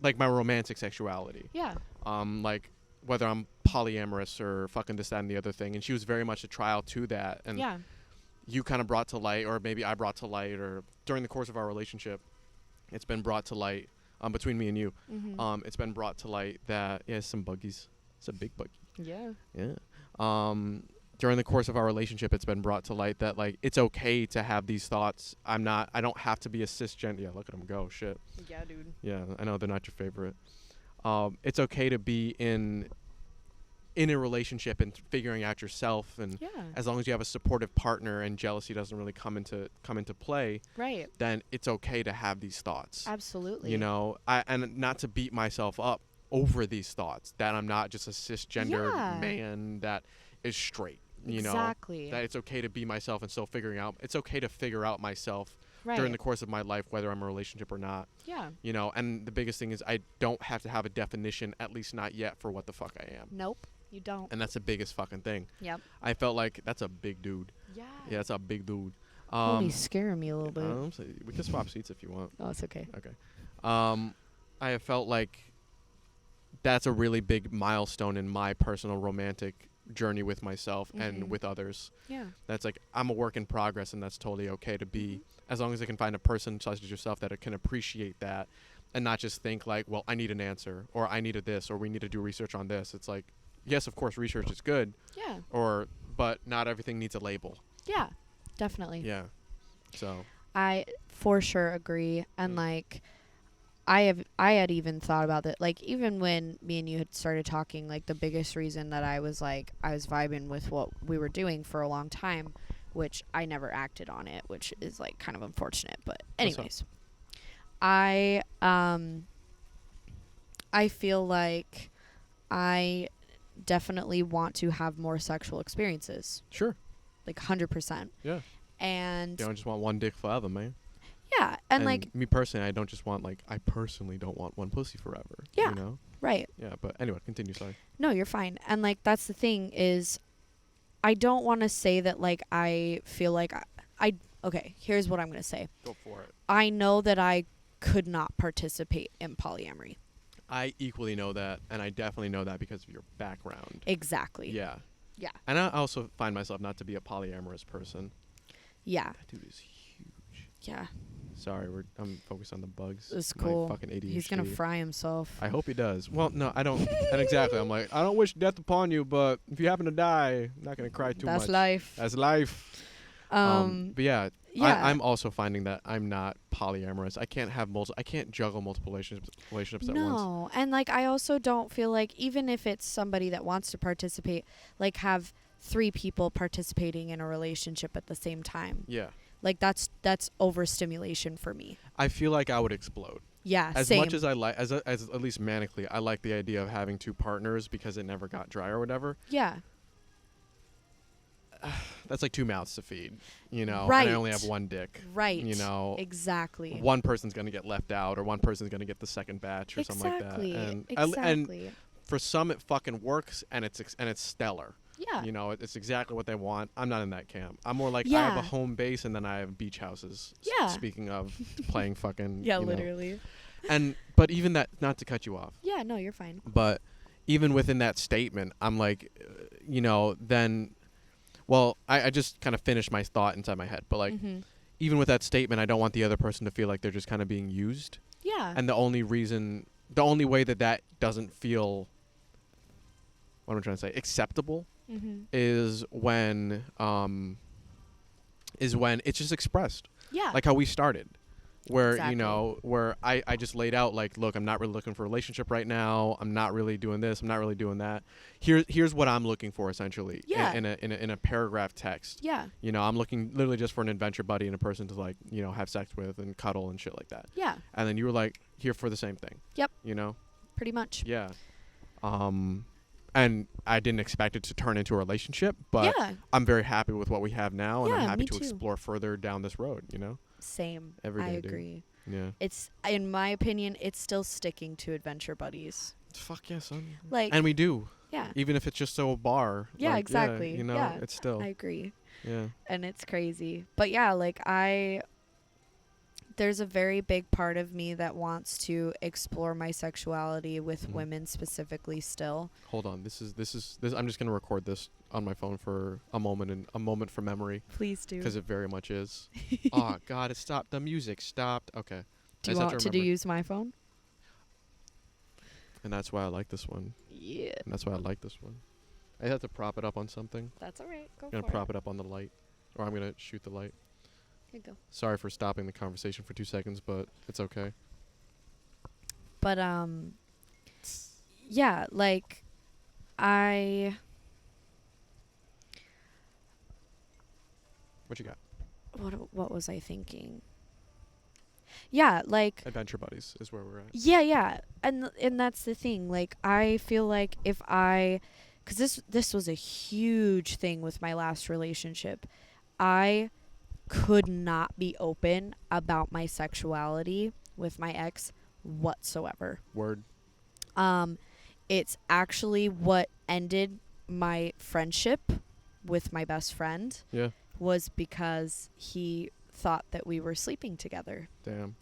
my romantic sexuality. Yeah. Like whether I'm polyamorous or fucking this, that, and the other thing. And she was very much a trial to that. And Yeah. you kind of brought to light, or maybe I brought to light, or during the course of our relationship, it's been brought to light, between me and you. Mm-hmm. It's been brought to light that, yeah, some buggies. It's a big buggy. Yeah. Yeah. During the course of our relationship, it's been brought to light that, like, it's okay to have these thoughts. I don't have to be a cisgender. Yeah, look at them go. Shit. Yeah, dude. Yeah, I know they're not your favorite. It's okay to be in a relationship and figuring out yourself, and Yeah. as long as you have a supportive partner and jealousy doesn't really come into play, Right. then it's okay to have these thoughts. Absolutely. You know, and not to beat myself up over these thoughts that I'm not just a cisgender Yeah. man that is straight. You Exactly. know, that it's okay to be myself and still figuring out. It's okay to figure out myself Right. during the course of my life, whether I'm in a relationship or not. Yeah. You know, and the biggest thing is I don't have to have a definition, at least not yet, for what the fuck I am. Nope. You don't. And that's the biggest fucking thing. Yep. I felt like that's a big dude. Yeah. Yeah, that's a big dude. Holy, scaring me a little bit. So we can swap seats if you want. Oh, it's okay. Okay. I have felt like that's a really big milestone in my personal romantic journey with myself Mhm. and with others. Yeah. That's like, I'm a work in progress, and that's totally okay to be, Mm-hmm. as long as I can find a person such as yourself that can appreciate that and not just think like, well, I need an answer, or I needed this, or we need to do research on this. It's like, yes, of course, research is good, Yeah. but not everything needs a label. Yeah. Definitely. Yeah. So. I for sure agree. And Mm. like I had even thought about that, like even when me and you had started talking, like the biggest reason that I was vibing with what we were doing for a long time, which I never acted on it, which is like kind of unfortunate, but What's up? anyways. I feel like I definitely want to have more sexual experiences, Sure. like 100%. Yeah. And You don't just want one dick forever, man. yeah, and like me personally, I personally don't want one pussy forever. Yeah. You know? right. Yeah, but anyway, continue, sorry. No, you're fine. And like that's the thing is I don't want to say that like I feel like okay, here's what I'm going to say. Go for it. I know that I could not participate in polyamory. I equally know that, and I definitely know that because of your background. Exactly. Yeah. Yeah. And I also find myself not to be a polyamorous person. Yeah. That dude is huge. Yeah. Sorry, I'm focused on the bugs. It's My cool. fucking ADHD. He's going to fry himself. I hope he does. Well, no, I don't. And exactly, I'm like, I don't wish death upon you, but if you happen to die, I'm not gonna cry too much. That's life. That's life. But yeah, yeah. I'm also finding that I'm not polyamorous. I can't have I can't juggle multiple relationships at once. No, and like I also don't feel like, even if it's somebody that wants to participate, like have 3 people participating in a relationship at the same time. Yeah. Like that's overstimulation for me. I feel like I would explode. Yeah, As same. much as I like, as at least manically, I like the idea of having 2 partners because it never got dry or whatever. Yeah. That's like 2 mouths to feed, you know. Right. And I only have 1 dick. Right. You know. Exactly. One person's gonna get left out, or one person's gonna get the second batch, or something like that. And exactly. for some, it fucking works, and it's stellar. Yeah. You know, it's exactly what they want. I'm not in that camp. I'm more like, I Yeah. have a home base, and then I have beach houses. Yeah. Speaking of playing fucking. Yeah, you know. literally. But even that, not to cut you off. Yeah, no, you're fine. But even within that statement, I'm like, you know, then. Well, I just kind of finished my thought inside my head, but like, even with that statement, I don't want the other person to feel like they're just kind of being used. Yeah. And the only way that doesn't feel, what am I trying to say, acceptable, is when it's just expressed. Yeah. Like how we started. Where, Exactly. you know, where I just laid out, like, look, I'm not really looking for a relationship right now. I'm not really doing this. I'm not really doing that. Here's what I'm looking for, essentially. Yeah. In a paragraph text. Yeah. You know, I'm looking literally just for an adventure buddy and a person to, like, you know, have sex with and cuddle and shit like that. Yeah. And then you were like, here for the same thing. Yep. You know? Pretty much. Yeah. And I didn't expect it to turn into a relationship, but Yeah. I'm very happy with what we have now, and Yeah, I'm happy me to too. explore further down this road, you know? Same. Every day, I dude. agree. Yeah. It's, in my opinion, it's still sticking to adventure buddies. Fuck yeah, son. Like, And we do. yeah. Even if it's just a bar. Yeah, like, exactly. You know, Yeah, it's still. I agree. Yeah. And it's crazy. But yeah, like there's a very big part of me that wants to explore my sexuality with Mhm. women specifically still. Hold on. This. I'm just gonna record this on my phone for a moment for memory, Please do. because it very much is. Oh God! It stopped. The music stopped. Okay. Do I you just have want to to remember. use my phone? And that's why I like this one. Yeah. And that's why I like this one. I have to prop it up on something. That's all right. Go I'm gonna for prop it up on the light, or I'm gonna shoot the light. Here you go. Sorry for stopping the conversation for 2 seconds, but it's okay. But yeah, like What you got? what was I thinking? Yeah, like Adventure buddies is where we're at. yeah, and that's the thing. Like I feel like if cuz this was a huge thing with my last relationship. I could not be open about my sexuality with my ex whatsoever. Word. It's actually what ended my friendship with my best friend. Yeah. Was because he thought that we were sleeping together. Damn.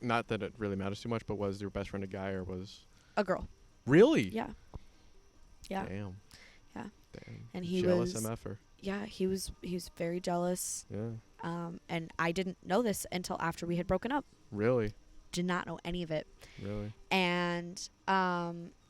Not that it really matters too much, but was your best friend a guy or was? A girl. Really? Yeah. Yeah. Damn. Yeah. Damn. And he jealous was MFer. Yeah, he was very jealous. Yeah. And I didn't know this until after we had broken up. Really? Did not know any of it. Really? And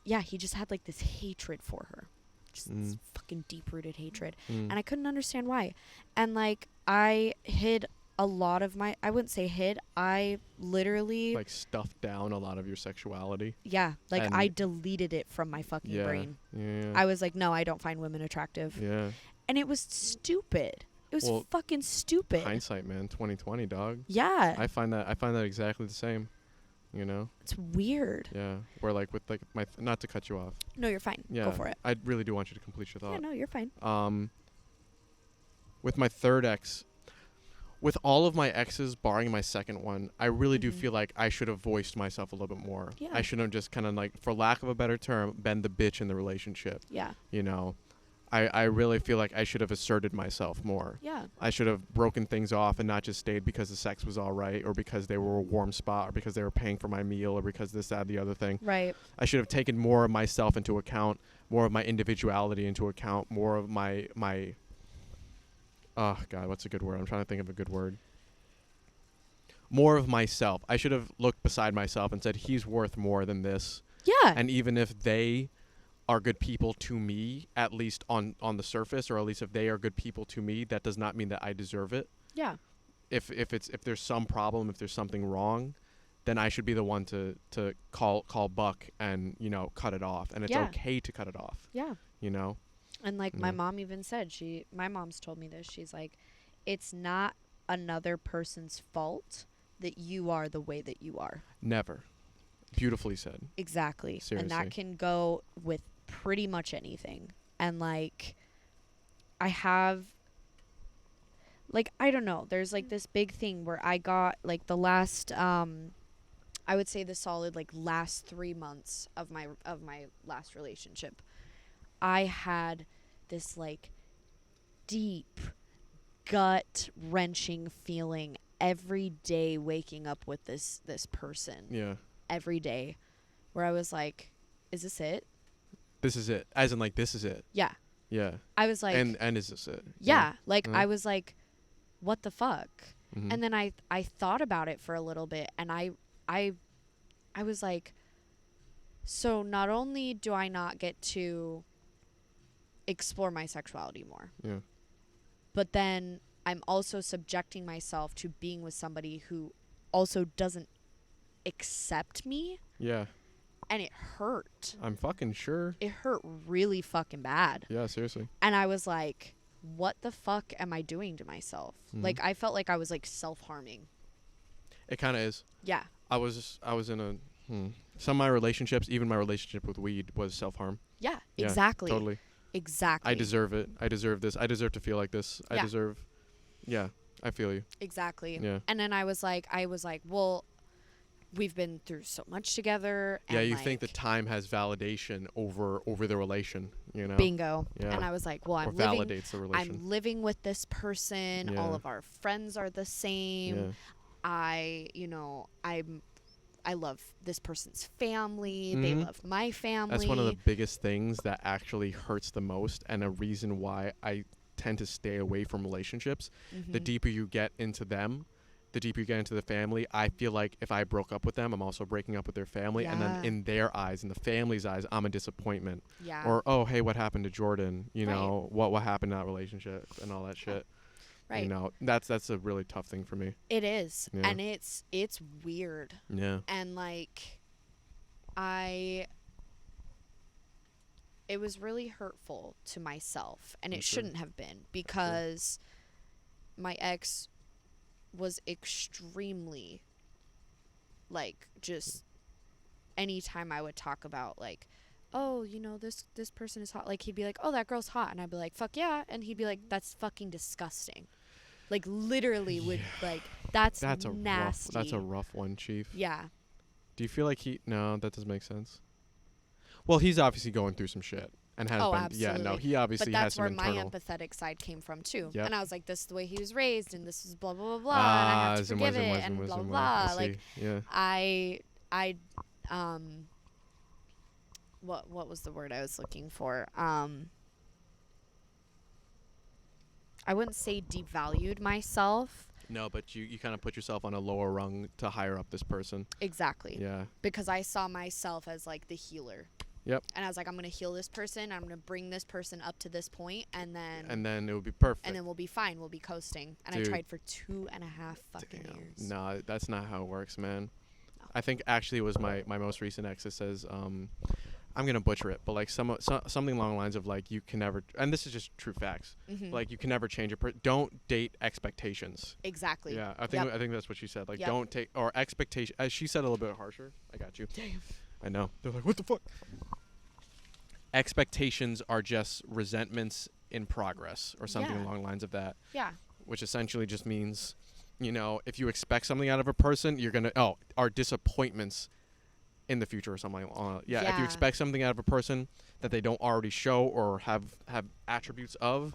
yeah, he just had like this hatred for her. Just this fucking deep-rooted hatred. And I couldn't understand why. And like I hid a lot of my, I wouldn't say hid, I literally like stuffed down a lot of your sexuality. yeah, like And I deleted it from my fucking brain. Yeah. I was like, no, I don't find women attractive. Yeah. And it was stupid. It was Well, fucking stupid. Hindsight, man. 2020, dog. Yeah. I find that exactly the same. You know? It's weird. Yeah. Where like with like my not to cut you off. No, you're fine. Yeah. Go for it. I really do want you to complete your Yeah, thought. no, you're fine. With my third ex, with all of my exes, barring my second one, I really do feel like I should have voiced myself a little bit more. Yeah. I shouldn't have just kind of like, for lack of a better term, been the bitch in the relationship. Yeah. You know, I really feel like I should have asserted myself more. Yeah. I should have broken things off and not just stayed because the sex was all right, or because they were a warm spot, or because they were paying for my meal, or because this, that, the other thing. Right. I should have taken more of myself into account, more of my individuality into account, more of my oh God, what's a good word? I'm trying to think of a good word. More of myself. I should have looked beside myself and said, he's worth more than this. Yeah. And even if they are good people to me, at least on the surface, or at least if they are good people to me, that does not mean that I deserve it. Yeah. If there's some problem, if there's something wrong, then I should be the one to call buck and, you know, cut it off. And it's Yeah. okay to cut it off. Yeah. You know? And like my Yeah. mom even said, my mom's told me this. She's like, it's not another person's fault that you are the way that you are. Never. Beautifully said. Exactly. Seriously. And that can go with pretty much anything. And like, I have, like, I don't know, there's like this big thing where I got like the last, I would say the solid like last 3 months of my last relationship, I had this like deep gut wrenching feeling every day waking up with this person. Yeah. Every day, where I was like, is this it? This is it. As in, like, this is it. Yeah. Yeah. I was like, and is this it? yeah. Like, Mhm. I was like, what the fuck? Mhm. And then I thought about it for a little bit, and I was like, so not only do I not get to explore my sexuality more, Yeah. but then I'm also subjecting myself to being with somebody who also doesn't accept me, Yeah. and it hurt. I'm fucking sure. It hurt really fucking bad. Yeah, seriously. And I was like, what the fuck am I doing to myself? Mhm. Like, I felt like I was like self-harming. It kind of is. Yeah. I was in a some of my relationships, even my relationship with weed, was self-harm. Yeah, Yeah, exactly. Totally. Exactly. I deserve it. I deserve this. I deserve to feel like this. I Yeah. deserve. Yeah, I feel you. Exactly. Yeah. And then I was like, well, we've been through so much together. Yeah, and you like, think that time has validation over the relation, you know? bingo. Yeah. And I was like, well, or I'm living, validates the relation. I'm living with this person. Yeah. All of our friends are the same. Yeah. I love this person's family. They Mhm. love my family. That's one of the biggest things that actually hurts the most, and a reason why I tend to stay away from relationships. The Mhm. deeper you get into them, the deeper you get into the family, I feel like if I broke up with them, I'm also breaking up with their family. And then Yeah. in their eyes, in the family's eyes, I'm a disappointment. Yeah. Or, oh, hey, what happened to Jordan? You Right. know, what happened in that relationship and all that shit. Right. You know, that's a really tough thing for me. It is. Yeah. And it's weird. Yeah. And like it was really hurtful to myself, and I'm it sure. shouldn't have been, because my ex was extremely like, just anytime I would talk about like, oh, you know, this person is hot, like he'd be like, oh, that girl's hot, and I'd be like, fuck yeah, and he'd be like, that's fucking disgusting. Like, literally would like, that's nasty. That's a rough one, Chief. Yeah. Do you feel like no, that doesn't make sense. Well, he's obviously going through some shit and has Oh, been. absolutely. Yeah, no, he obviously But has that's some where my internal. empathetic side came from too. Yep. And I was like, this is the way he was raised, and this is blah blah blah blah, and I have to Zim, forgive zim, it, zim, and zim, blah zim, blah. I Like, see. Yeah. I what was the word I was looking for? I wouldn't say devalued myself. No, but you kind of put yourself on a lower rung to hire up this person. Exactly. Yeah. Because I saw myself as like the healer. Yep. And I was like, I'm gonna heal this person. I'm gonna bring this person up to this point, and then it would be perfect. and then we'll be fine. We'll be coasting. And Dude. I tried for 2.5 fucking Damn. years. No, that's not how it works, man. No. I think actually it was my most recent ex that says, I'm gonna butcher it, but like something along the lines of like, you can never, and this is just true facts. Mhm. Like, you can never change don't date expectations. Exactly. Yeah, I think Yep. that's what she said. Like, Yep. don't take, or expectation. As she said, a little bit harsher. I got you. Damn. I know. They're like, what the fuck? Expectations are just resentments in progress, or something Yeah. along the lines of that. Yeah. Which essentially just means, you know, if you expect something out of a person, you're gonna are disappointments in the future or something. If you Yeah. expect something out of a person that they don't already show or have attributes of,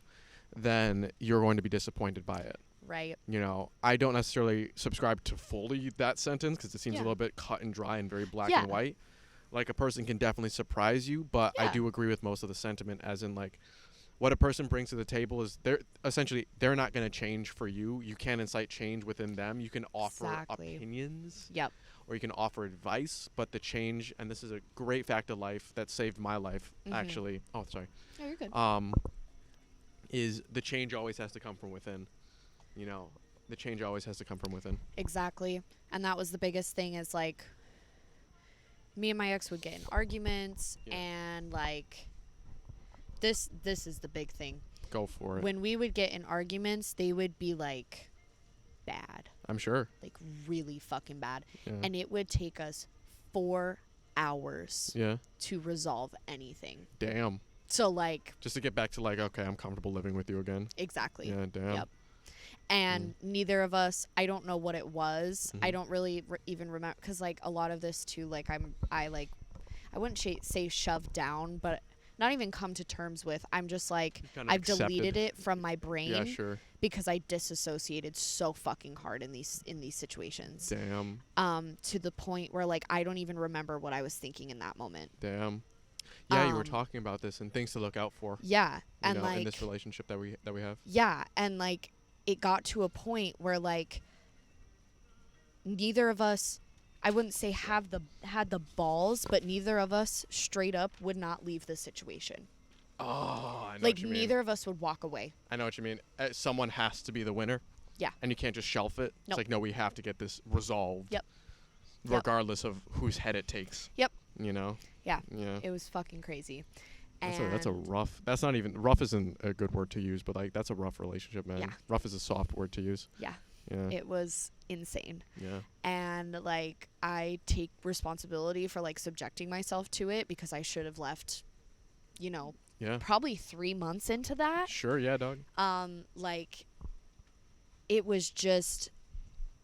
then you're going to be disappointed by it. Right. You know, I don't necessarily subscribe to fully that sentence because it seems Yeah. a little bit cut and dry and very black Yeah. and white. Like, a person can definitely surprise you, but I Yeah. do agree with most of the sentiment, as in, like, what a person brings to the table is they're not going to change for you. You can't incite change within them. You can offer Exactly. opinions, Yep. or you can offer advice, but the change, and this is a great fact of life that saved my life, Mhm. actually. Oh, sorry. No, you're good. Is the change always has to come from within. You know, the change always has to come from within. Exactly. And that was the biggest thing is like me and my ex would get in arguments Yeah. and like this is the big thing. Go for it. When we would get in arguments, they would be like bad. I'm sure. Like really fucking bad. Yeah. And it would take us 4 hours Yeah. to resolve anything. Damn. So like Just to get back to, like, okay, I'm comfortable living with you again. exactly. Yeah, damn. Yep. And neither of us, I don't know what it was. I don't really even remember because like a lot of this too, like I wouldn't say shoved down, but not even come to terms with. I'm just like Kind of I've accepted. deleted it from my brain Yeah, sure. because I disassociated so fucking hard in these situations. Damn. To the point where like I don't even remember what I was thinking in that moment. Damn. Yeah, you were Um, talking about this and things to look out for. Yeah, You and know, like in this relationship that we have. yeah, and like it got to a point where like neither of us, I wouldn't say had the balls, but neither of us straight up would not leave the situation. Oh, I know Like what you mean. neither of us would walk away. I know what you mean. Someone has to be the winner. Yeah. And you can't just shelf it. It's Nope. like, no, we have to get this resolved. Yep. Regardless of whose head it takes. Yep. You know? Yeah. Yeah. It was fucking crazy. That's a And rough. That's not even rough. Isn't a good word to use, but like that's a rough relationship, man. Yeah. Rough is a soft word to use. yeah, Yeah. it was insane. Yeah. And like I take responsibility for like subjecting myself to it because I should have left, you know, Yeah. probably 3 months into that. Sure. Yeah, dog. Like it was just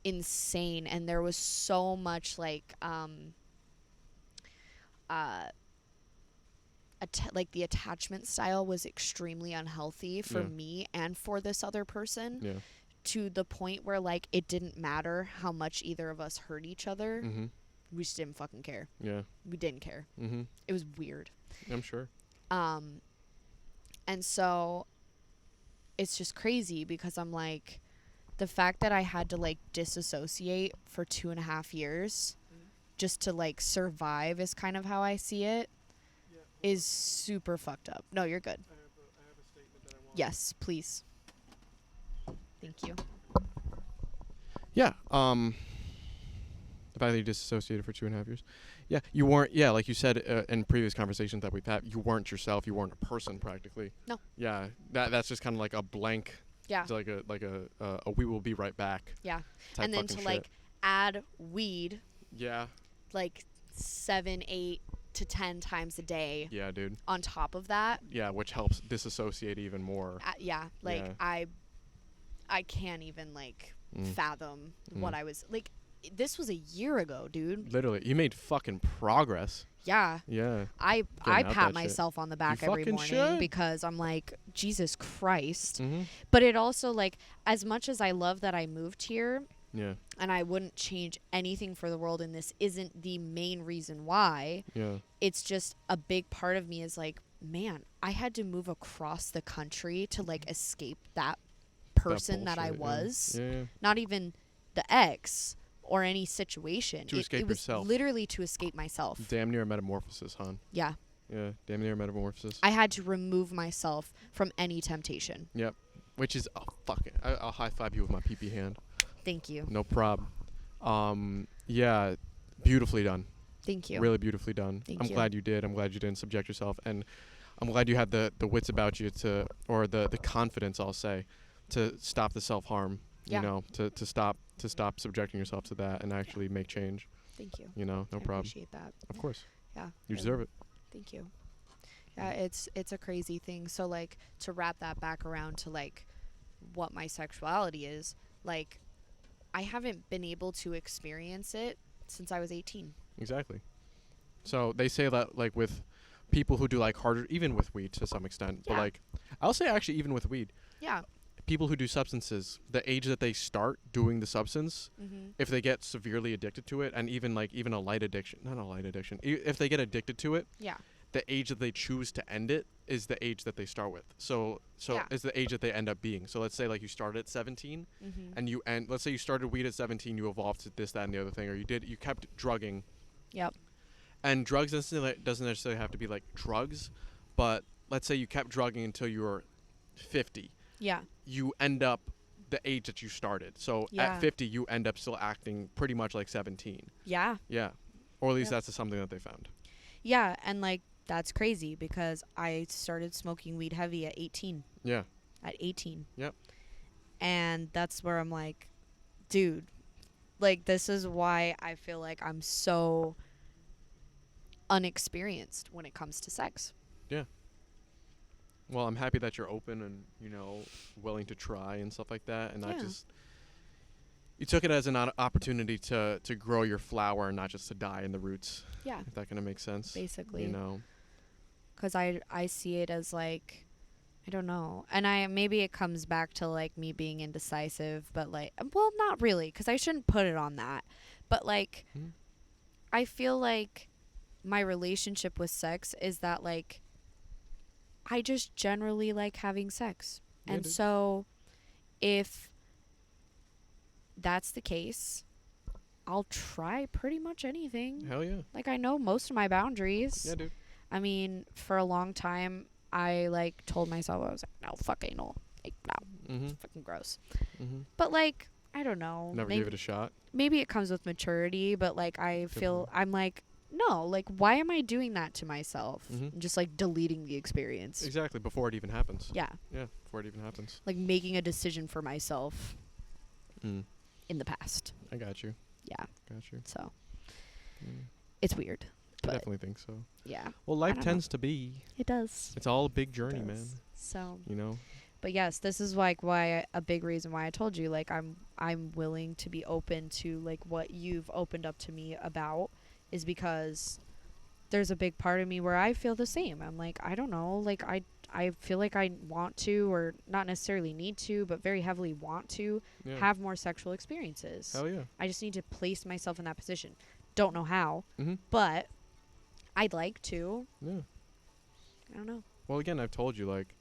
insane, and there was so much like like the attachment style was extremely unhealthy for Yeah. me and for this other person, Yeah. to the point where like it didn't matter how much either of us hurt each other. Mhm. We just didn't fucking care. Yeah. We didn't care. Mhm. It was weird. I'm sure. And so it's just crazy because I'm like, the fact that I had to like disassociate for 2.5 years just to like survive is kind of how I see it, is super fucked up. No, you're good. I have a statement that I want. Yes, please. Thank you. Yeah. The fact that you disassociated for 2.5 years. Yeah, you weren't. Yeah, like you said in previous conversations that we've had, you weren't yourself. You weren't a person practically. No. Yeah, that's just kind of like a blank. Yeah. It's like a we will be right back. Yeah. Type And then fucking to shit. like add weed Yeah. like 7, 8 to 10 times a day Yeah, dude. on top of that. Yeah, which helps disassociate even more. Yeah, like Yeah. I can't even like Mm. fathom what I was like. This was a year ago, dude. Literally, you made fucking progress. Yeah. Yeah. I Getting out pat that shit. myself on the back You every fucking morning should. because I'm like, Jesus Christ. Mm-hmm. But it also like, as much as I love that I moved here Yeah. and I wouldn't change anything for the world, and this isn't the main reason why, Yeah. it's just a big part of me is like, man, I had to move across the country to like escape that person that I bullshit, was. Yeah. Not even the ex or any situation. To escape it was yourself. literally to escape myself. Damn near a metamorphosis, hon. Yeah. Yeah. Damn near a metamorphosis. I had to remove myself from any temptation. Yep. Which is I'll high five you with my pee hand. Thank you. No prob. Yeah, beautifully done. Thank you. Really beautifully done. Thank I'm you. glad you did. I'm glad you didn't subject yourself, and I'm glad you had the wits about you to, or the confidence, I'll say, to stop the self harm. Yeah. You know, to stop subjecting yourself to that and actually make change. Thank you. You know, no I problem. appreciate that. Of course, Yeah. you deserve it. Thank you. Yeah, it's a crazy thing. So like to wrap that back around to like what my sexuality is, like I haven't been able to experience it since I was 18. Exactly. So they say that like with people who do like harder, even with weed to some extent, but Yeah. like I'll say actually even with weed, Yeah. people who do substances, the age that they start doing the substance, Mhm. if they get severely addicted to it, and even a light addiction, not a light addiction, if they get addicted to it, Yeah. the age that they choose to end it is the age that they start with. So Yeah. is the age that they end up being. So let's say like you started at 17, Mhm. and you end. Let's say you started weed at 17, you evolved to this, that, and the other thing, or you kept drugging. Yep. And drugs doesn't necessarily have to be like drugs, but let's say you kept drugging until you were 50. Yeah. You end up the age that you started. So Yeah. at 50, you end up still acting pretty much like 17. Yeah. Yeah. Or at least Yep. that's something that they found. Yeah, and like that's crazy because I started smoking weed heavy at 18. Yeah. At 18. Yep. And that's where I'm like, dude, like this is why I feel like I'm so unexperienced when it comes to sex. Well, I'm happy that you're open and, willing to try and stuff like that, and not Yeah. just you took it as an opportunity to grow your flower and not just to die in the roots. Yeah. If that kind of makes sense. Basically. You know. Cuz I see it as like I don't know. And maybe it comes back to like me being indecisive, but like well, not really cuz I shouldn't put it on that. But like Mhm. I feel like my relationship with sex is that like I just generally like having sex. Yeah, And dude. so if that's the case, I'll try pretty much anything. Hell yeah. Like I know most of my boundaries. Yeah, dude. I mean, for a long time I like told myself I was like, no, fuck anal. Like no, Mm-hmm. it's fucking gross. Mm-hmm. But like, I don't know. Never gave it a shot. Maybe it comes with maturity, but like I feel Definitely. I'm like, no, like why am I doing that to myself? Mhm. I'm just like deleting the experience. Exactly. Before it even happens. Yeah. Yeah. Before it even happens. Like making a decision for myself Mm. in the past. I got you. Yeah. Got you. So Mm. it's weird. I But definitely think so. yeah, Well, I life don't tends to be. it does. It's all a big journey, It man. does. So, You know. but yes, this is like why a big reason why I told you like I'm willing to be open to like what you've opened up to me about is because there's a big part of me where I feel the same. I'm like, I don't know, like I feel like I want to or not necessarily need to, but very heavily want to Yeah. have more sexual experiences. Hell yeah. I just need to place myself in that position. Don't know how, Mm-hmm. but I'd like to. Yeah. I don't know. Well, again, I've told you, like,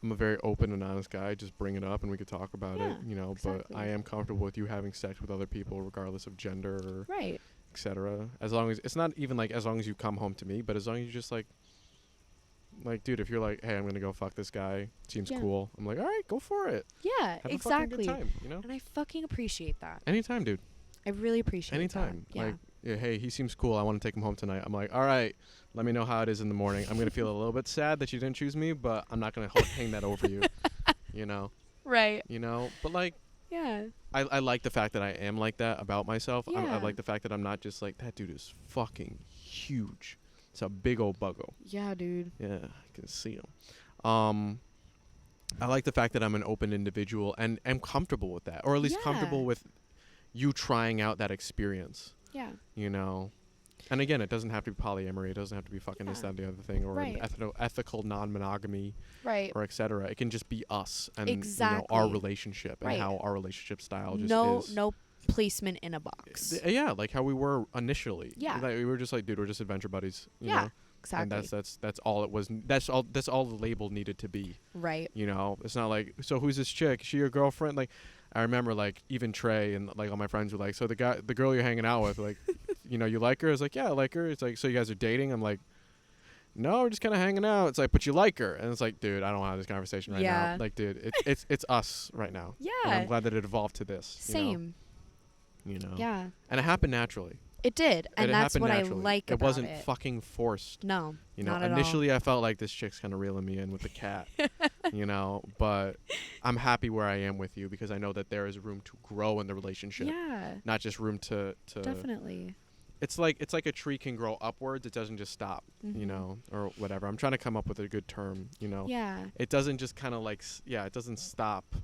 I'm a very open and honest guy. Just bring it up and we could talk about Yeah, it, But exactly. I am comfortable with you having sex with other people, regardless of gender or Right. etc. As long as it's not even like as long as you come home to me, but as long as you just like, dude, if you're like, hey, I'm gonna go fuck this guy, seems Yeah. cool. I'm like, all right, go for it. Yeah, Have exactly. a fucking good time, you know. And I fucking appreciate that. Anytime, dude. I really appreciate Anytime. that. Yeah. Like, yeah, hey, he seems cool. I want to take him home tonight. I'm like, all right, let me know how it is in the morning. I'm gonna feel a little bit sad that you didn't choose me, but I'm not gonna hang that over you. You know. Right. But like, Yeah. I like the fact that I am like that about myself. I Yeah. like the fact that I'm not just like, that dude is fucking huge. It's a big old buggo. Yeah, dude. Yeah, I can see him. I like the fact that I'm an open individual and am comfortable with that, or at least Yeah. comfortable with you trying out that experience, Yeah. And again, it doesn't have to be polyamory. It doesn't have to be fucking this, Yeah. that, and the other thing, or Right. an ethical non-monogamy, Right. or etc. It can just be us and our Exactly. relationship Right. and how our relationship style just No is. no placement in a box. Yeah, like how we were initially. Yeah. Like we were just like, dude, we're just adventure buddies. You Yeah, know? exactly. And that's all it was. That's all the label needed to be. Right. It's not like, so who's this chick? Is she your girlfriend? Like, I remember like even Trey and like all my friends were like, so the girl you're hanging out with, like, you like her? I was like, yeah, I like her. It's like, so you guys are dating? I'm like, no, we're just kind of hanging out. It's like, but you like her? And it's like, dude, I don't want to have this conversation right Yeah. now. Like, dude, it's us right now. Yeah. And I'm glad that it evolved to this. Same. Yeah. And it happened naturally. It did. And it that's happened what naturally. I like it about wasn't it. fucking forced. No. Not at Initially I felt like this chick's kind of reeling me in with the cat, but I'm happy where I am with you because I know that there is room to grow in the all. relationship, Yeah. not just room to Definitely. It's like a tree can grow upwards. It doesn't just stop, Mhm. or whatever. I'm trying to come up with a good term, Yeah. It doesn't just kind of like, it doesn't stop.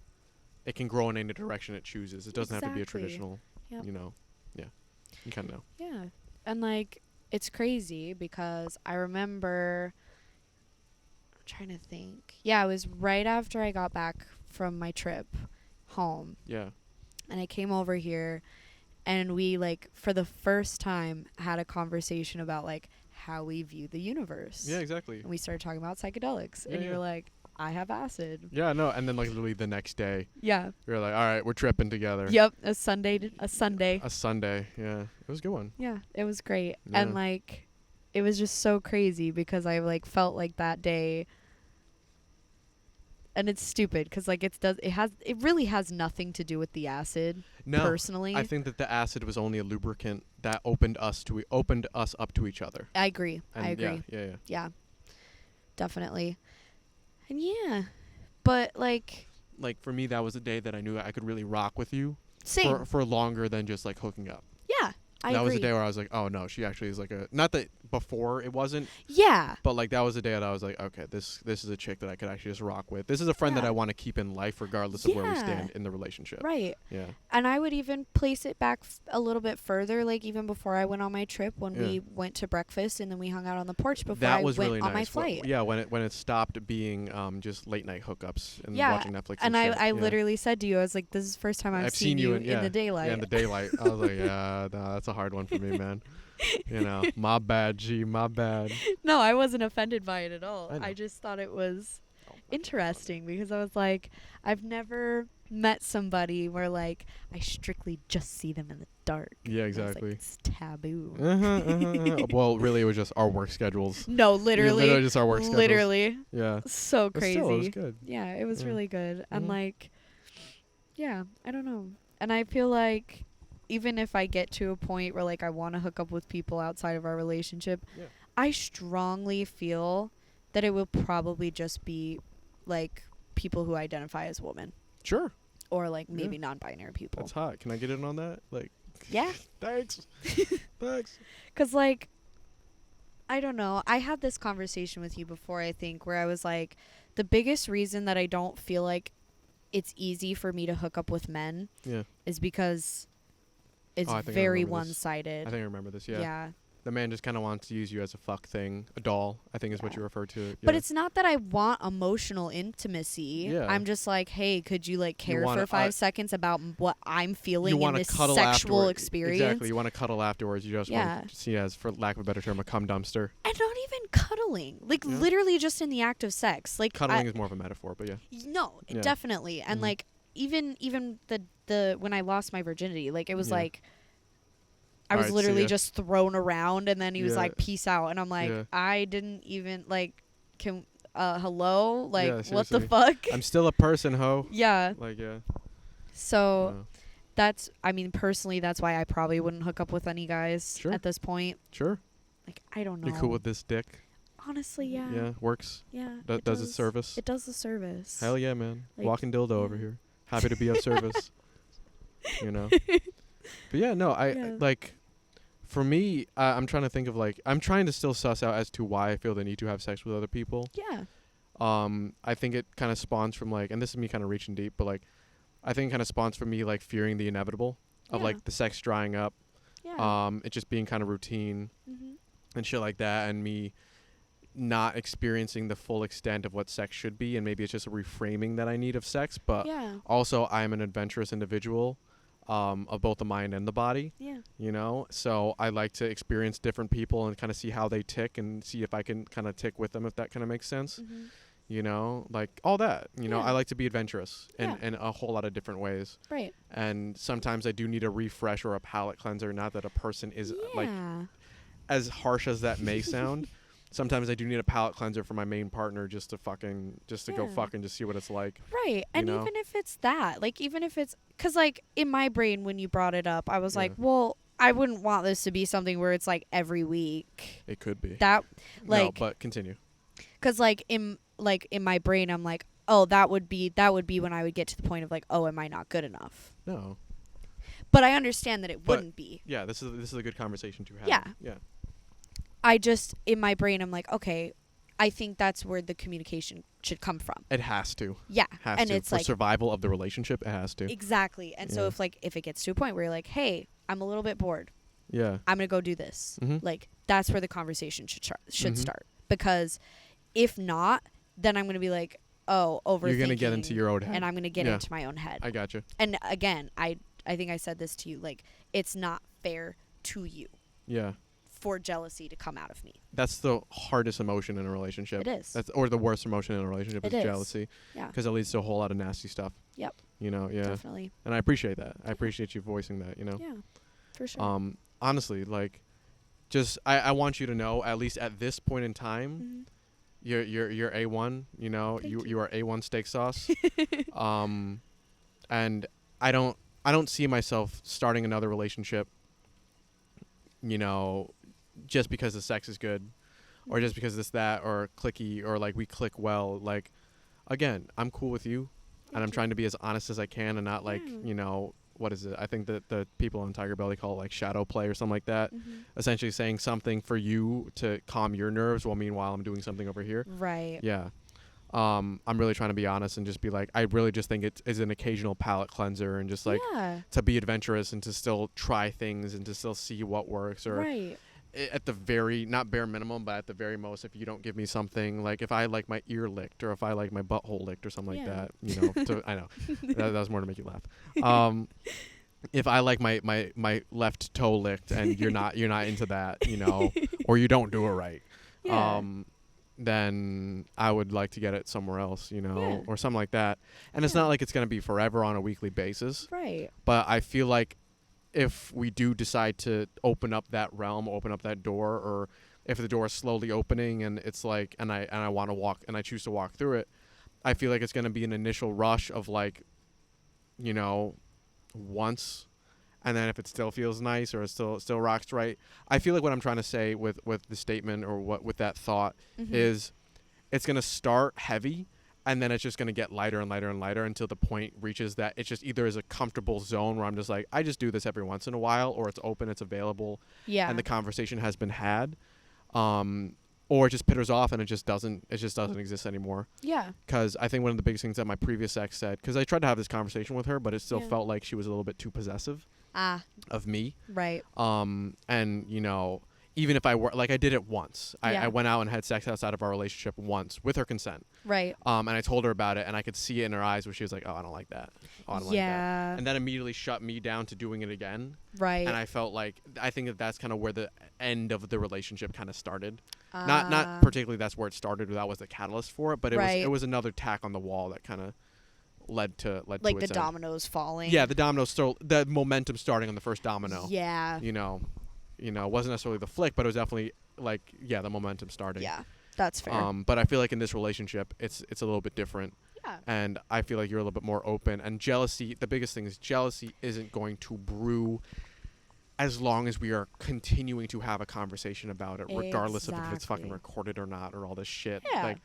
It can grow in any direction it chooses. It doesn't have to be a Exactly. traditional, Yep. Yeah. You kind of know. Yeah. And like it's crazy because I remember, I'm trying to think. Yeah, it was right after I got back from my trip home, Yeah. and I came over here, and we like for the first time had a conversation about like how we view the universe. Yeah, exactly. And we started talking about psychedelics, Yeah, and you yeah. were like, I have acid. Yeah, no, and then like literally the next day, Yeah. we were like, all right, we're tripping together. Yep. A Sunday. A Sunday. Yeah, it was a good one. Yeah, it was great. Yeah. And like it was just so crazy because I like felt like that day, and it's stupid cuz like it really has nothing to do with the acid No, personally. I think that the acid was only a lubricant that opened us up to each other. I agree. And I agree. Yeah. Yeah. Definitely. And yeah. But like Like for me, that was the day that I knew I could really rock with you same. for longer than just like hooking up. Yeah. I That agree. was the day where I was like, oh no, she actually is like a, not that before it wasn't, Yeah. but like that was the day that I was like, okay, this is a chick that I could actually just rock with. This is a friend that Yeah. I want to keep in life regardless of where we Yeah. stand in the relationship. Right. Yeah. And I would even place it back a little bit further, like even before I went on my trip when Yeah. we went to breakfast and then we hung out on the porch before That I was went really on my nice. flight. Yeah, when it stopped being just late night hookups and Yeah, watching Netflix. And shit. I Yeah. literally said to you, I was like, this is the first time I've seen you in the daylight. Yeah, in the daylight. I was like, yeah, no, that's a hard one for me, man. You know, my bad, G, my bad. No, I wasn't offended by it at all. I know. I just thought it was Oh, interesting because I was like, I've never met somebody where like I strictly just see them in the dark. Yeah, And I was like, exactly. it's taboo. Well, really, it was just our work schedules. No, Yeah, literally, just our work schedules. literally, Yeah. so But crazy. still, it was good. Yeah, it was Yeah. really good. And Mhm. like, yeah, I don't know. And I feel like even if I get to a point where like I want to hook up with people outside of our relationship, Yeah. I strongly feel that it will probably just be like people who identify as women Sure. or like Yeah. maybe non-binary people. That's hot. Can I get in on that? Like, Yeah. thanks. Thanks. 'Cause like I don't know. I had this conversation with you before, I think, where I was like, the biggest reason that I don't feel like it's easy for me to hook up with men Yeah. is because it's I think I very remember this. one-sided. I think I remember this. Yeah. Yeah. The man just kind of wants to use you as a fuck thing, a doll, I think is what Yeah. you refer to it. But Yeah. it's not that I want emotional intimacy. Yeah. I'm just like, hey, could you like care wanna, for 5 seconds about what I'm feeling you in want to this cuddle sexual afterward. experience? Exactly. You want to cuddle afterwards. You just Yeah. want to see as, for lack of a better term, a cum dumpster. And not even cuddling. Like Yeah. literally just in the act of sex. Like Cuddling is more of a metaphor, but yeah. No, Yeah. definitely. And Mhm. like even the when I lost my virginity, like it was Yeah. like I was Alright, see literally ya. just thrown around, and then he was Yeah. like, peace out, and I'm like, Yeah. I didn't even like hello, like Yeah, what the seriously. fuck. I'm still a person, ho. Yeah. Like, yeah. So No. that's, I mean, personally, that's why I probably wouldn't hook up with any guys Sure. at this point. Sure. Like, I don't know. You cool with this dick? Honestly, yeah. Yeah. Works. Yeah. Does it service? It does the service. Hell yeah, man. Like, Walking dildo over yeah. here. Happy to be of service. You know. But yeah, no, Yeah. like, for me, I'm trying to think of like, I'm trying to still suss out as to why I feel the need to have sex with other people. Yeah. I think it kind of spawns from like, and this is me kind of reaching deep, but like, I think it kind of spawns from me like fearing the inevitable of Yeah. like the sex drying up, Yeah. it just being kind of routine Mm-hmm. and shit like that, and me not experiencing the full extent of what sex should be, and maybe it's just a reframing that I need of sex, but Yeah. also I am an adventurous individual, of both the mind and the body, Yeah. you know, so I like to experience different people and kind of see how they tick and see if I can kind of tick with them, if that kind of makes sense. Mm-hmm. You know, like all that, you know, Yeah. I like to be adventurous Yeah. in a whole lot of different ways. Right. And sometimes I do need a refresh or a palate cleanser. Not that a person is like, Yeah. as harsh as that may sound, sometimes I do need a palate cleanser for my main partner just to go Yeah. fuck and just see what it's like. Right. And know? even if it's that, like, even if it's, because, like, in my brain, when you brought it up, I was Yeah. like, well, I wouldn't want this to be something where it's, like, every week. It could be. That, No, like, but continue. because, like, in my brain, I'm like, oh, that would be when I would get to the point of, like, oh, am I not good enough? No. But I understand that it But- wouldn't be. Yeah, this is a good conversation to have. Yeah. Yeah. I just, in my brain, I'm like, okay, I think that's where the communication should come from. It has to. Yeah. Has And to. it's For like, survival of the relationship, it has to. exactly. And so Yeah. if it gets to a point where you're like, hey, I'm a little bit bored. Yeah. I'm gonna go do this. Mm-hmm. Like that's where the conversation should Mhm. start. Because if not, then I'm gonna be like, oh, overthinking. You're gonna get into your own head. and I'm gonna get Yeah. into my own head. I gotcha. And again, I think I said this to you. Like it's not fair to you Yeah. for jealousy to come out of me. That's the hardest emotion in a relationship. It is. Or the worst emotion in a relationship It is is. jealousy, Yeah. because it leads to a whole lot of nasty stuff. Yep. You know. Yeah. Definitely. And I appreciate that. I appreciate you voicing that. You know. Yeah. For sure. Honestly, like, just I want you to know, at least at this point in time, Mhm. you're A1. You know, Thank you you. are A1 steak sauce. And I don't see myself starting another relationship, you know, just because the sex is good, or just because this, that, or clicky, or like we click well. Like, again, I'm cool with you, and I'm trying to be as honest as I can, and not like, Yeah. you know, what is it? I think that the people on Tiger Belly call it like shadow play or something like that. Mhm. Essentially saying something for you to calm your nerves, while meanwhile I'm doing something over here. Right. Yeah. I'm really trying to be honest and just be like, I really just think it is an occasional palate cleanser, and just like yeah. to be adventurous and to still try things and to still see what works, or Right. at the very, not bare minimum, but at the very most, if you don't give me something, like if I like my ear licked, or if I like my butthole licked or something like Yeah. that, you know, I know that was more to make you laugh. If I like my left toe licked and you're not into that, you know, or you don't do it right, Yeah. then I would like to get it somewhere else, you know, Yeah. or something like that. And it's Yeah. not like it's going to be forever on a weekly basis, Right. but I feel like if we do decide to open up that realm, open up that door, or if the door is slowly opening and it's like, and I want to walk, and I choose to walk through it, I feel like it's going to be an initial rush of like, you know, once, and then if it still feels nice, or it still rocks right. I feel like what I'm trying to say with the statement, or what with that thought, Mhm. is it's going to start heavy, and then it's just going to get lighter and lighter and lighter until the point reaches that it's just either is a comfortable zone where I'm just like, I just do this every once in a while, or it's open, it's available, Yeah. and the conversation has been had, or it just pitters off and it just doesn't exist anymore. Yeah. Because I think one of the biggest things that my previous ex said, because I tried to have this conversation with her, but it still Yeah. felt like she was a little bit too possessive Ah. of me. Right. And you know, even if I were like, I did it once. Yeah. I went out and had sex outside of our relationship once with her consent. Right. And I told her about it, and I could see it in her eyes where she was like, "Oh, I don't like that. Oh, I don't like that." Yeah. And that immediately shut me down to doing it again. Right. And I felt like, I think that that's kind of where the end of the relationship kind of started. Ah. Not particularly that's where it started, or that was the catalyst for it, but Right. it was another tack on the wall that kind of led to like to the its end. dominoes falling. Yeah, the momentum starting on the first domino. Yeah. You know, it wasn't necessarily the flick, but it was definitely like, yeah, the momentum starting. Yeah. That's fair. But I feel like in this relationship, it's a little bit different. Yeah. And I feel like you're a little bit more open. And jealousy, the biggest thing is jealousy isn't going to brew as long as we are continuing to have a conversation about it, regardless of if it's fucking Exactly. recorded or not, or all this shit. Yeah. Like,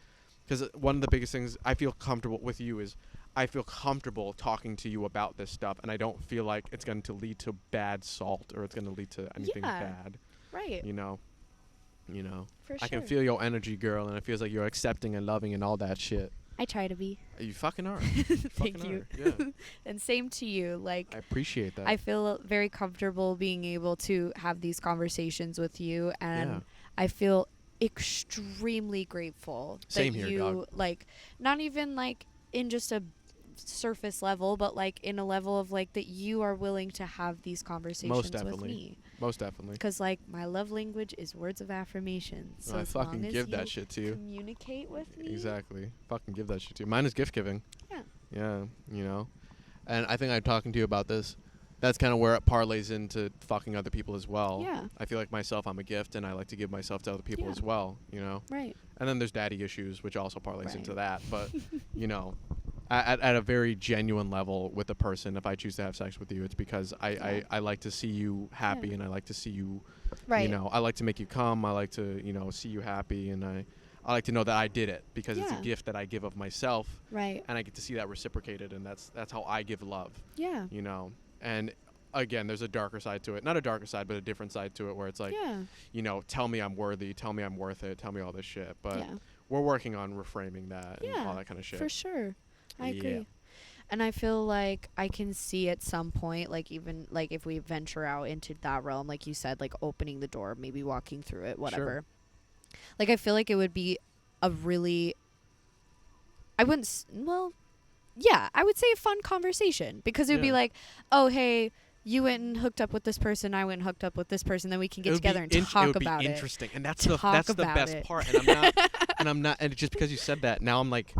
because one of the biggest things I feel comfortable with you is, I feel comfortable talking to you about this stuff, and I don't feel like it's going to lead to bad salt, or it's going to lead to anything Yeah. bad. Right. You know. For I can sure. feel your energy, girl, and it feels like you're accepting and loving and all that shit. I try to be. You fucking are. Thank you. Yeah. And same to you. Like I appreciate that. I feel very comfortable being able to have these conversations with you, and Yeah. I feel extremely grateful Same that here, you dog. like, not even like in just a surface level, but like in a level of like that you are willing to have these conversations with definitely. me. Most definitely. Because like my love language is words of affirmation. So I as fucking long as give you that shit to you. communicate with me. Exactly. Fucking give that shit to you. Mine is gift giving. Yeah. Yeah, And I think I'm talking to you about this. That's kind of where it parlays into fucking other people as well. Yeah. I feel like myself, I'm a gift, and I like to give myself to other people Yeah. as well, Right. And then there's daddy issues, which also parlays Right. into that. But, at a very genuine level with a person, if I choose to have sex with you, it's because I like to see you happy, Yeah. and I like to see you, Right. I like to make you come. I like to, see you happy, and I like to know that I did it, because it's a Yeah. gift that I give of myself, Right. and I get to see that reciprocated, and that's how I give love, Yeah. And again, there's a darker side to it. Not a darker side, but a different side to it, where it's like, Yeah. tell me I'm worthy, tell me I'm worth it, tell me all this shit. But Yeah. we're working on reframing that and Yeah, all that kind of shit. For sure. I Yeah. agree. And I feel like I can see at some point, like even like if we venture out into that realm, like you said, like opening the door, maybe walking through it, Sure. whatever. Like I feel like it would be a really, I wouldn't, well, yeah, I would say a fun conversation because it would be Yeah. like, oh, hey, you went and hooked up with this person, I went and hooked up with this person, then we can It get would be together and it talk would be about it. interesting, and that's Talk the about best it. part. And I'm not, and just because you said that, now I'm like,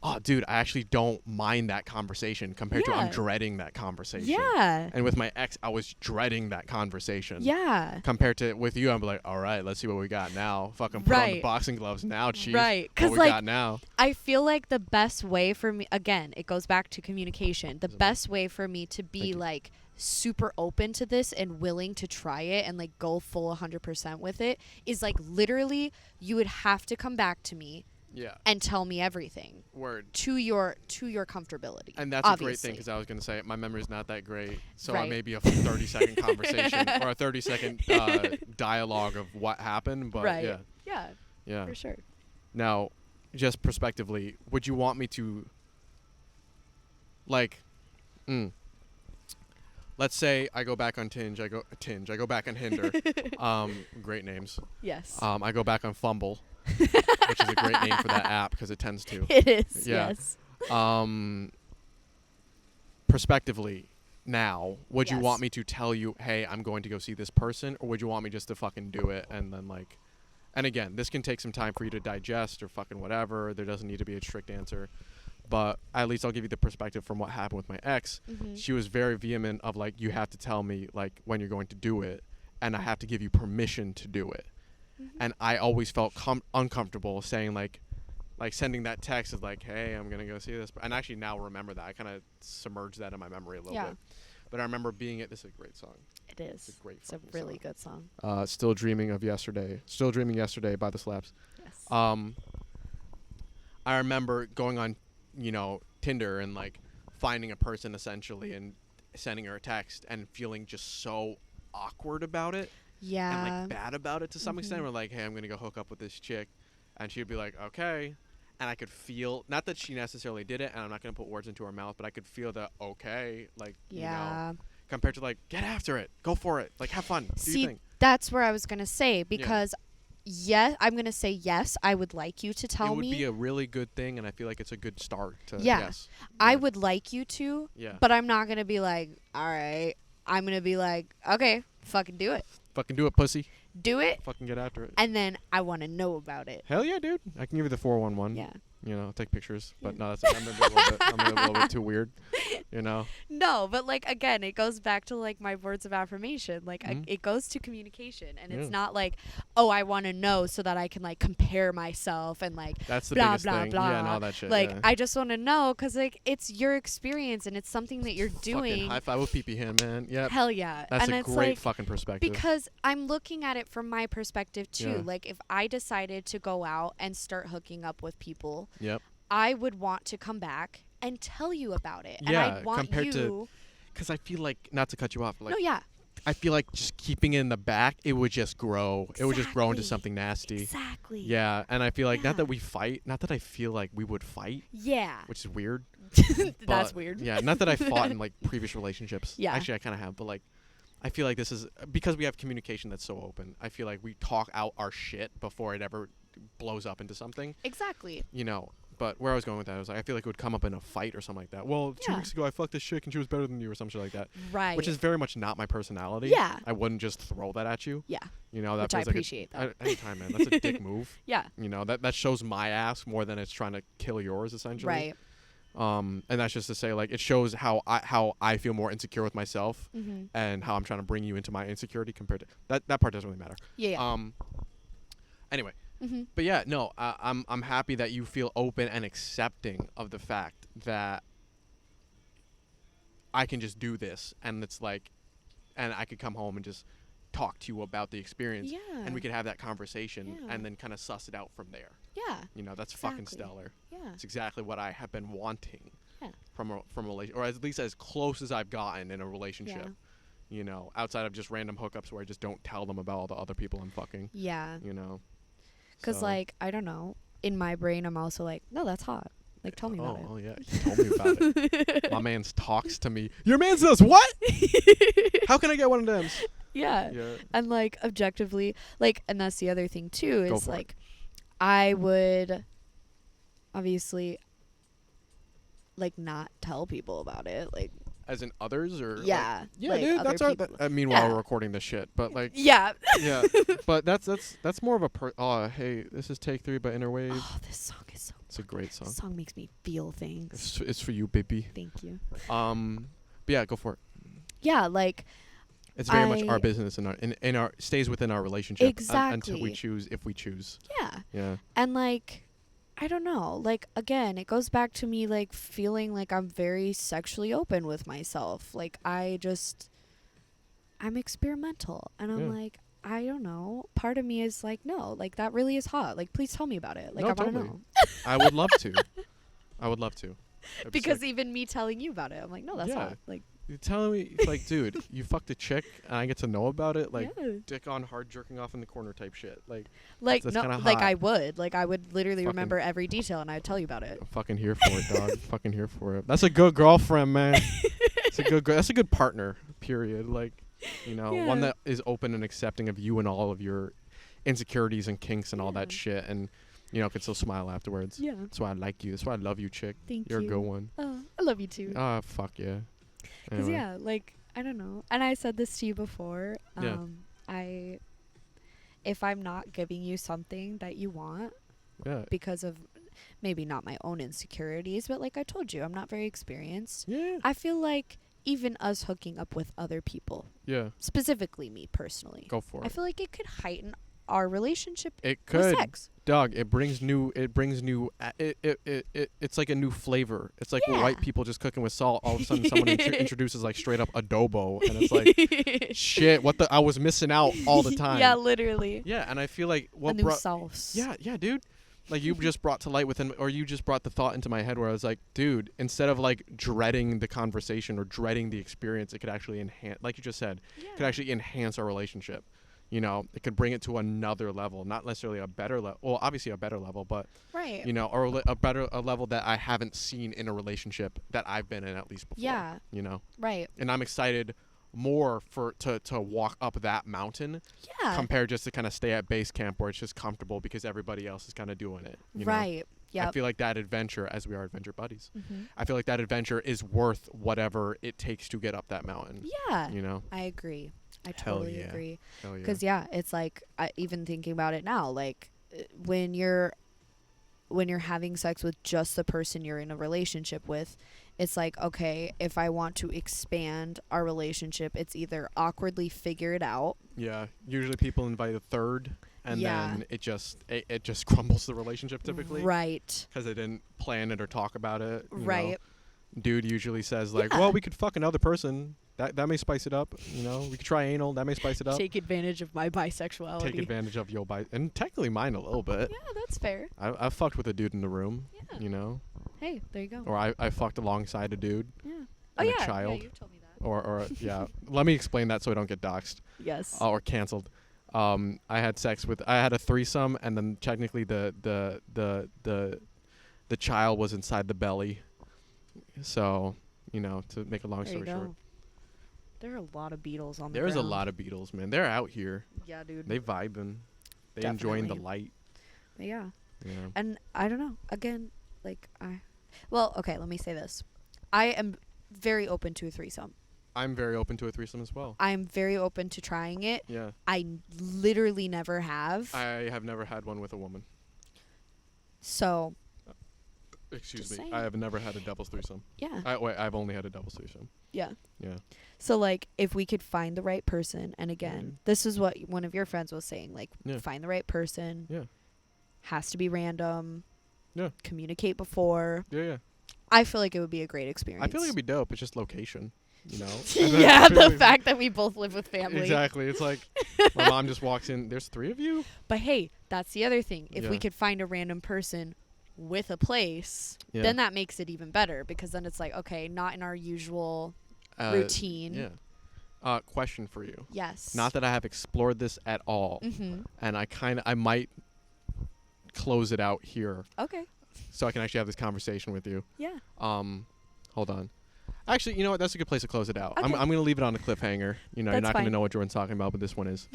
oh, dude, I actually don't mind that conversation compared to I'm Yeah. dreading that conversation. Yeah. And with my ex, I was dreading that conversation. Yeah. Compared to with you, I'm like, all right, let's see what we got now. Fucking put on the Right. boxing gloves now, chief. Right. What 'Cause, we like, got now? I feel like the best way for me, again, it goes back to communication. The best way for me to be Thank you. like super open to this and willing to try it and like go full 100% with it is like literally you would have to come back to me Yeah. and tell me everything Word. to your comfortability. And that's a great obviously. thing because I was going to say my memory's not that great. So Right. maybe a 30-second conversation or a 30-second dialogue of what happened. But Right. yeah. Yeah, Yeah. for sure. Now, just prospectively, would you want me to, like, let's say I go back on I go back on Hinder. Great names. Yes. I go back on Fumble, which is a great name for that app because it tends to. It is. Yeah. Yes. Prospectively, now, would you Yes. want me to tell you, hey, I'm going to go see this person, or would you want me just to fucking do it and then like, and again, this can take some time for you to digest or fucking whatever. There doesn't need to be a strict answer, but at least I'll give you the perspective from what happened with my ex. Mhm. She was very vehement of like, you have to tell me like when you're going to do it, and I have to give you permission to do it. Mhm. And I always felt uncomfortable saying like sending that text of like, hey, I'm gonna go see this, and actually now remember that I kind of submerged that in my memory a little Yeah. bit. But I remember being this is a great song. It is. It's a great It's a fucking really song. good song. Still dreaming of yesterday. Still dreaming yesterday by the Slaps. Yes. I remember going on, Tinder and like finding a person essentially and sending her a text and feeling just so awkward about it Yeah. and like bad about it to some extent. Mhm. We're like, hey, I'm gonna go hook up with this chick, and she'd be like, okay, and I could feel not that she necessarily did it, and I'm not gonna put words into her mouth, but I could feel the okay, like Yeah. compared to like get after it, go for it, like have fun, do your See, thing. that's where I was gonna say because yes, I'm gonna say yes. I would like you to tell It would me. be a really good thing, and I feel like it's a good start to Yeah. yes. I Yeah. would like you to, Yeah. but I'm not gonna be like, all right. I'm gonna be like, okay, fucking do it, Fucking do it, pussy. do it, Fucking get after it. and then I want to know about it. Hell yeah, dude. I can give you the 411. Yeah. Take pictures. But Yeah. no, I'm gonna be a little bit too weird. No, but like again, it goes back to like my words of affirmation. Like Mhm. it goes to communication, and it's Yeah. not like, oh, I want to know so that I can like compare myself and like That's the blah, biggest blah, thing. blah. Yeah, and all that shit. like yeah. I just want to know because like it's your experience and it's something that you're Fucking doing. high five with PP him, man. Yep. Hell yeah, That's and a it's great like fucking perspective. because I'm looking at it from my perspective too. Yeah. Like if I decided to go out and start hooking up with people, Yep. I would want to come back and tell you about it. Yeah, and I'd want compared to- you. Because I feel like, not to cut you off, but like, No, yeah, I feel like just keeping it in the back, it would just grow. It would just grow into Exactly. something nasty. exactly. Yeah, and I feel like not Yeah. that we fight, not that I feel like we would fight, Yeah. which is weird. That's but- weird. Yeah, not that I fought in like previous relationships. Yeah. Actually, I kind of have, but like, I feel like this is because we have communication that's so open. I feel like we talk out our shit before it ever blows up into something. Exactly. But where I was going with that was like I feel like it would come up in a fight or something like that. Well, 2 Yeah. weeks ago I fucked this chick and she was better than you or some shit like that. Right. Which is very much not my personality. Yeah. I wouldn't just throw that at you. Yeah. That Which I feels like appreciate that. anytime, man. That's a dick move. Yeah. That shows my ass more than it's trying to kill yours essentially. Right. And that's just to say like it shows how I feel more insecure with myself Mm-hmm. and how I'm trying to bring you into my insecurity compared to that part doesn't really matter. Yeah. Anyway, Mm-hmm. but yeah, no, I'm happy that you feel open and accepting of the fact that I can just do this and it's like, and I could come home and just talk to you about the experience Yeah. and we could have that conversation Yeah. and then kind of suss it out from there. Yeah. That's fucking Exactly. stellar. Yeah. It's exactly what I have been wanting Yeah. from a relation, or at least as close as I've gotten in a relationship. Outside of just random hookups where I just don't tell them about all the other people I'm fucking. Yeah. You know. Because So- like I don't know, in my brain I'm also like, no, that's hot. Like, tell me about it. Oh yeah, he told me about it. My man's talks to me. Your man says what? How can I get one of them? Yeah. Yeah. And like objectively, like, and that's the other thing too, Go is for it. like I would obviously like not tell people about it. Like, As in others, or yeah. like, yeah, like dude. other That's our. people. Meanwhile, Yeah. we're recording this shit, but like, Yeah. yeah. But that's more of a. Oh, hey, this is Take 3 by Inner Wave. Oh, this song is so It's a great song. This song makes me feel things. It's for you, baby. Thank you. But yeah, go for it. Yeah, like It's very much our I- business and in our stays within our relationship until we Exactly. choose, if we choose. yeah. Yeah. And like I don't know, like again, it goes back to me like feeling like I'm very sexually open with myself. Like I'm experimental and I'm Yeah. like, I don't know. Part of me is like, no, like that really is hot. Like please tell me about it. Like No, I want to totally. know. I would love to. I would love to. It'd be Because sick. even me telling you about it, I'm like, no, that's Yeah. hot. Like You're telling me, it's like, dude, you fucked a chick and I get to know about it, like yeah. dick on hard jerking off in the corner type shit. Like, Like that's no, kinda like hot. I would literally Fucking- remember every detail and I'd tell you about it. I'm fucking here for it, dog. Fucking here for it. That's a good girlfriend, man. That's a good partner, period. Like, you know, one Yeah. that is open and accepting of you and all of your insecurities and kinks and all that Yeah. shit, and you know, can still smile afterwards. Yeah. That's why I like you. That's why I love you, chick. Thank You're you. a good one. I love you too. Ah, fuck yeah. Because Anyway. yeah, like I don't know, and I said this to you before. Yeah. If I'm not giving you something that you want Yeah. because of maybe not my own insecurities, but like I told you, I'm not very experienced. Yeah. I feel like even us hooking up with other people, Yeah. specifically me personally, Go for I it. feel like it could heighten our relationship It with could. sex. Dog, it brings new it's like a new flavor. It's like when white Yeah. people just cooking with salt, all of a sudden someone introduces like straight up adobo, and it's like shit, what the I was missing out all the time. Yeah, literally. Yeah, and I feel like A what new brought sauce. yeah, dude. Like you just brought to light within, or you just brought the thought into my head where I was like, dude, instead of like dreading the conversation or dreading the experience, it could actually enhance, like you just said, could actually enhance our relationship. You know, it could bring it to another level, not necessarily a better level. Well, obviously a better level, but Right. you know, or a level that I haven't seen in a relationship that I've been in at least before. Yeah. You know, Right. and I'm excited more to walk up that mountain Yeah. compared just to kind of stay at base camp where it's just comfortable because everybody else is kind of doing it. You know? Right. I Yep. feel like that adventure, as we are adventure buddies, Mm-hmm. I feel like that adventure is worth whatever it takes to get up that mountain. Yeah. You know? I agree. I Hell totally yeah. agree. Hell yeah. Because it's like even thinking about it now, like when you're having sex with just the person you're in a relationship with, it's like, okay, if I want to expand our relationship, it's either awkwardly figure it out. Yeah. Usually people invite a third, and Yeah. then it just crumbles the relationship typically. Right. Because they didn't plan it or talk about it. you know? Right. Dude usually says like, Yeah. well, we could fuck another person. That may spice it up. You know, we could try anal. That may spice it up. Take advantage of my bisexuality. Take advantage of your and technically mine a little bit. Yeah, that's fair. I fucked with a dude in the room. Yeah. You know, Hey, there you go. or I fucked alongside a dude Yeah. and Oh a yeah. child. Yeah, you've told me that. or yeah. Let me explain that so I don't get doxxed Yes. or canceled. I had a threesome, and then technically the child was inside the belly. So, you know, to make a long There you story short, go. There are a lot of Beatles on the there's a ground. lot of Beatles, man. They're out here. Yeah, dude. They vibing. They enjoying the Definitely. light. Yeah. You know? And I don't know. Again, like well, okay, let me say this. I am very open to a threesome. I'm very open to a threesome as well. I'm very open to trying it. Yeah. I literally never have. I have never had one with a woman. So, Excuse Just me. saying. I have never had a doubles threesome. yeah. I've only had a doubles threesome. Yeah. Yeah. So like if we could find the right person, and again, Mhm. this is what one of your friends was saying, like Yeah. find the right person. Yeah. Has to be random. Yeah. Communicate before. Yeah, yeah. I feel like it would be a great experience. I feel like it'd be dope. It's just location, you know? Yeah, the fact that we both live with family. Exactly. It's like my mom just walks in. There's 3 of you? But hey, that's the other thing. If we Yeah. could find a random person with a place, Yeah. then that makes it even better, because then it's like, okay, not in our usual Uh, routine. Yeah. Question for you. Yes. Not that I have explored this at all, Mm-hmm. and I might close it out here. Okay. so I can actually have this conversation with you. Yeah. Hold on. Actually, you know what? That's a good place to close it out. Okay. I'm going to leave it on a cliffhanger. You know, you're That's not going to fine. know what Jordan's talking about, but this one is.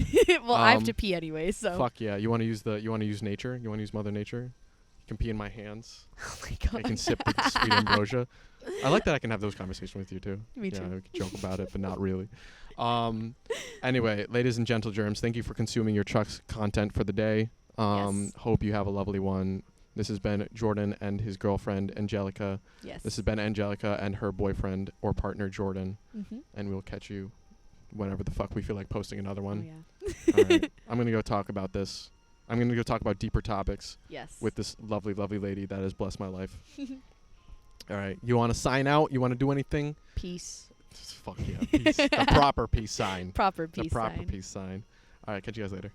Well, I have to pee anyway, so. Fuck yeah. You want to use nature? You want to use Mother Nature? You can pee in my hands. Oh my god. I can sip the sweet ambrosia. I like that I can have those conversations with you too. Me Yeah, too. we can joke about it, but not really. Anyway, ladies and gentle germs, thank you for consuming your Chux content for the day. Yes. Hope you have a lovely one. This has been Jordan and his girlfriend, Angelica. Yes. This has been Angelica and her boyfriend or partner, Jordan. Mm-hmm. And we'll catch you whenever the fuck we feel like posting another Oh, one. yeah. All right. I'm going to go talk about this. I'm going to go talk about deeper topics Yes. with this lovely, lovely lady that has blessed my life. All right. You want to sign out? You want to do anything? Peace. Fuck yeah. Peace. The proper peace sign. Proper peace The proper sign. peace sign. All right. Catch you guys later.